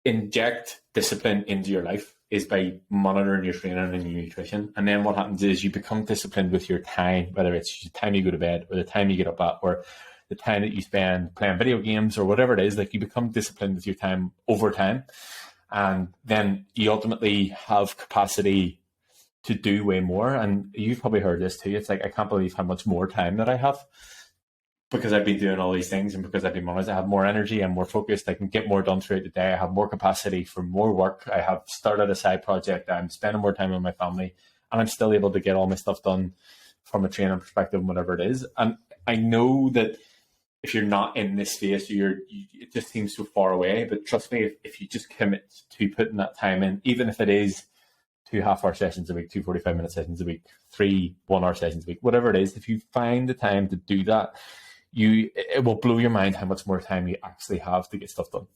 inject discipline into your life is by monitoring your training and your nutrition. And then what happens is you become disciplined with your time, whether it's the time you go to bed, or the time you get up at, or the time that you spend playing video games, or whatever it is. Like, you become disciplined with your time over time. And then you ultimately have capacity to do way more. And you've probably heard this too. It's like, I can't believe how much more time that I have because I've been doing all these things, and because I've been monitored. I have more energy. I'm more focused. I can get more done throughout the day. I have more capacity for more work. I have started a side project. I'm spending more time with my family, and I'm still able to get all my stuff done from a training perspective and whatever it is. And I know that if you're not in this space, it just seems so far away. But trust me, if you just commit to putting that time in, even if it is 2 half-hour sessions a week, 2 45-minute sessions a week, 3 1-hour sessions a week, whatever it is, if you find the time to do that, it will blow your mind how much more time you actually have to get stuff done.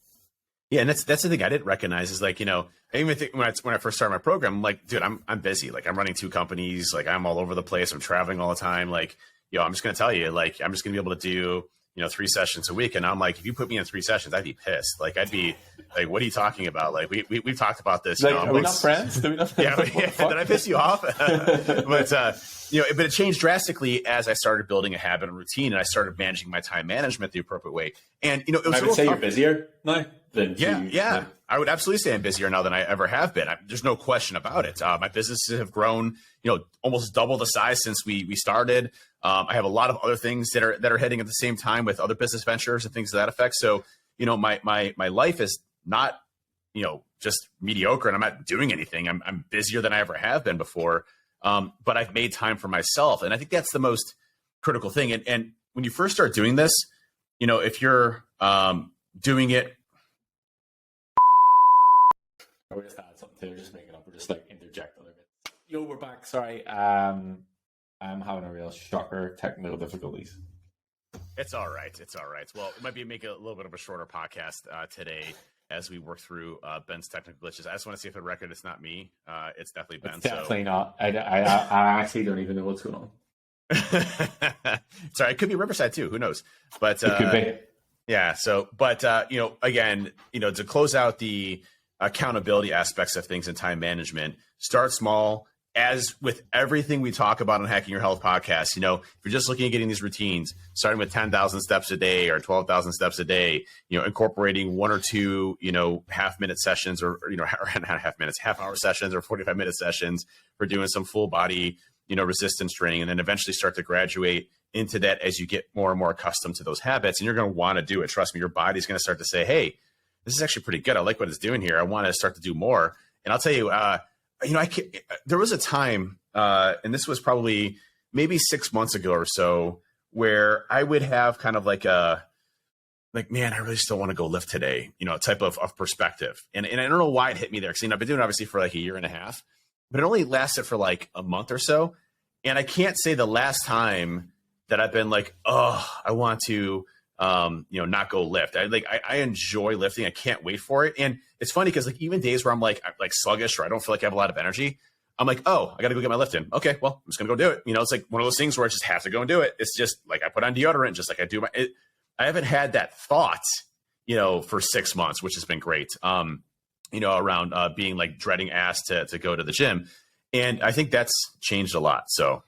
Yeah, and that's the thing I didn't recognize is like, I even think when I first started my program, I'm like, dude, I'm busy. Like, I'm running 2 companies. Like, I'm all over the place. I'm traveling all the time. Like, I'm just going to tell you, like, I'm just going to be able to do 3 sessions a week. And I'm like, if you put me in 3 sessions, I'd be pissed. Like, I'd be like, what are you talking about? Like, we've talked about this. Like, are we not friends? Do we not? Yeah, did I piss you off? But it changed drastically as I started building a habit and routine, and I started managing my time management the appropriate way. And it was I would say you're busier now than yeah. I would absolutely say I'm busier now than I ever have been. There's no question about it. My businesses have grown, almost double the size since we started. I have a lot of other things that are heading at the same time with other business ventures and things to that effect. So, my life is not, just mediocre, and I'm not doing anything. I'm busier than I ever have been before. But I've made time for myself. And I think that's the most critical thing. And when you first start doing this, if you're doing it. Or we just add something to it, just make it up, or just like interject a little bit. Yo, we're back. Sorry. I'm having a real shocker, technical difficulties. It's all right. Well, it might be make it a little bit of a shorter podcast today as we work through Ben's technical glitches. I just want to see if the record it's not me. It's definitely Ben. It's definitely not. I actually don't even know what's going on. Sorry, it could be Riverside too. Who knows? But it could be. Yeah. So, but again, to close out the accountability aspects of things and time management, start small. As with everything we talk about on Hacking Your Health podcast, if you're just looking at getting these routines, starting with 10,000 steps a day or 12,000 steps a day, incorporating 1 or 2, half-minute sessions or not half minutes, half-hour sessions or 45-minute sessions for doing some full body, resistance training, and then eventually start to graduate into that as you get more and more accustomed to those habits. And you're going to want to do it. Trust me, your body's going to start to say, hey, this is actually pretty good. I like what it's doing here. I want to start to do more. And I'll tell you, there was a time, and this was probably maybe 6 months ago or so, where I would have kind of like man, I really still want to go lift today, type of perspective. And I don't know why it hit me there. Because I've been doing it obviously for like a year and a half, but it only lasted for like a month or so. And I can't say the last time that I've been like, oh, I want to, not go lift. I enjoy lifting. I can't wait for it. And it's funny because like even days where I'm like sluggish or I don't feel like I have a lot of energy, I'm like, oh, I got to go get my lift in. Okay, well, I'm just gonna go do it. It's like one of those things where I just have to go and do it. It's just like I put on deodorant, just like I do I haven't had that thought, for 6 months, which has been great. Around being like dreading ass to go to the gym, and I think that's changed a lot. So.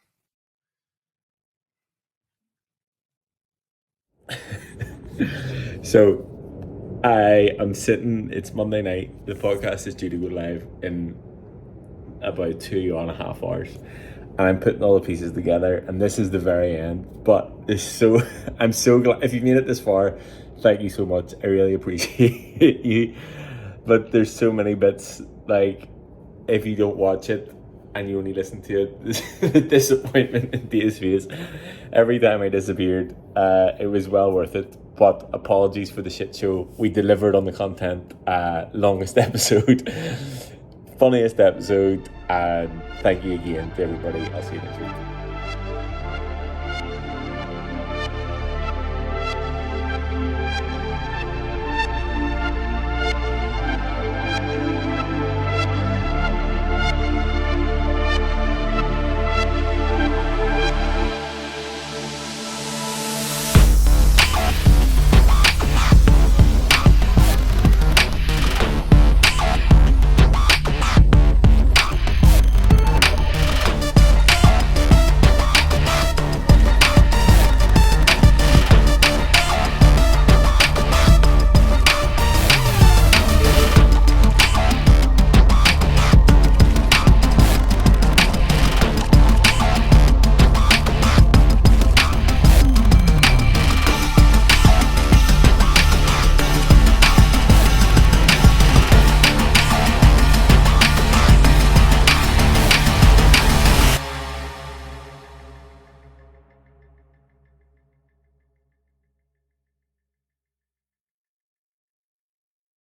So I am sitting, it's Monday night, the podcast is due to go live in about 2.5 hours, and I'm putting all the pieces together, and this is the very end, but I'm so glad, if you've made it this far, thank you so much, I really appreciate you, but there's so many bits, like, if you don't watch it, and you only listen to it, the disappointment in Dave's face every time I disappeared, it was well worth it. But apologies for the shit show. We delivered on the content. Longest episode, funniest episode, and thank you again to everybody. I'll see you next week.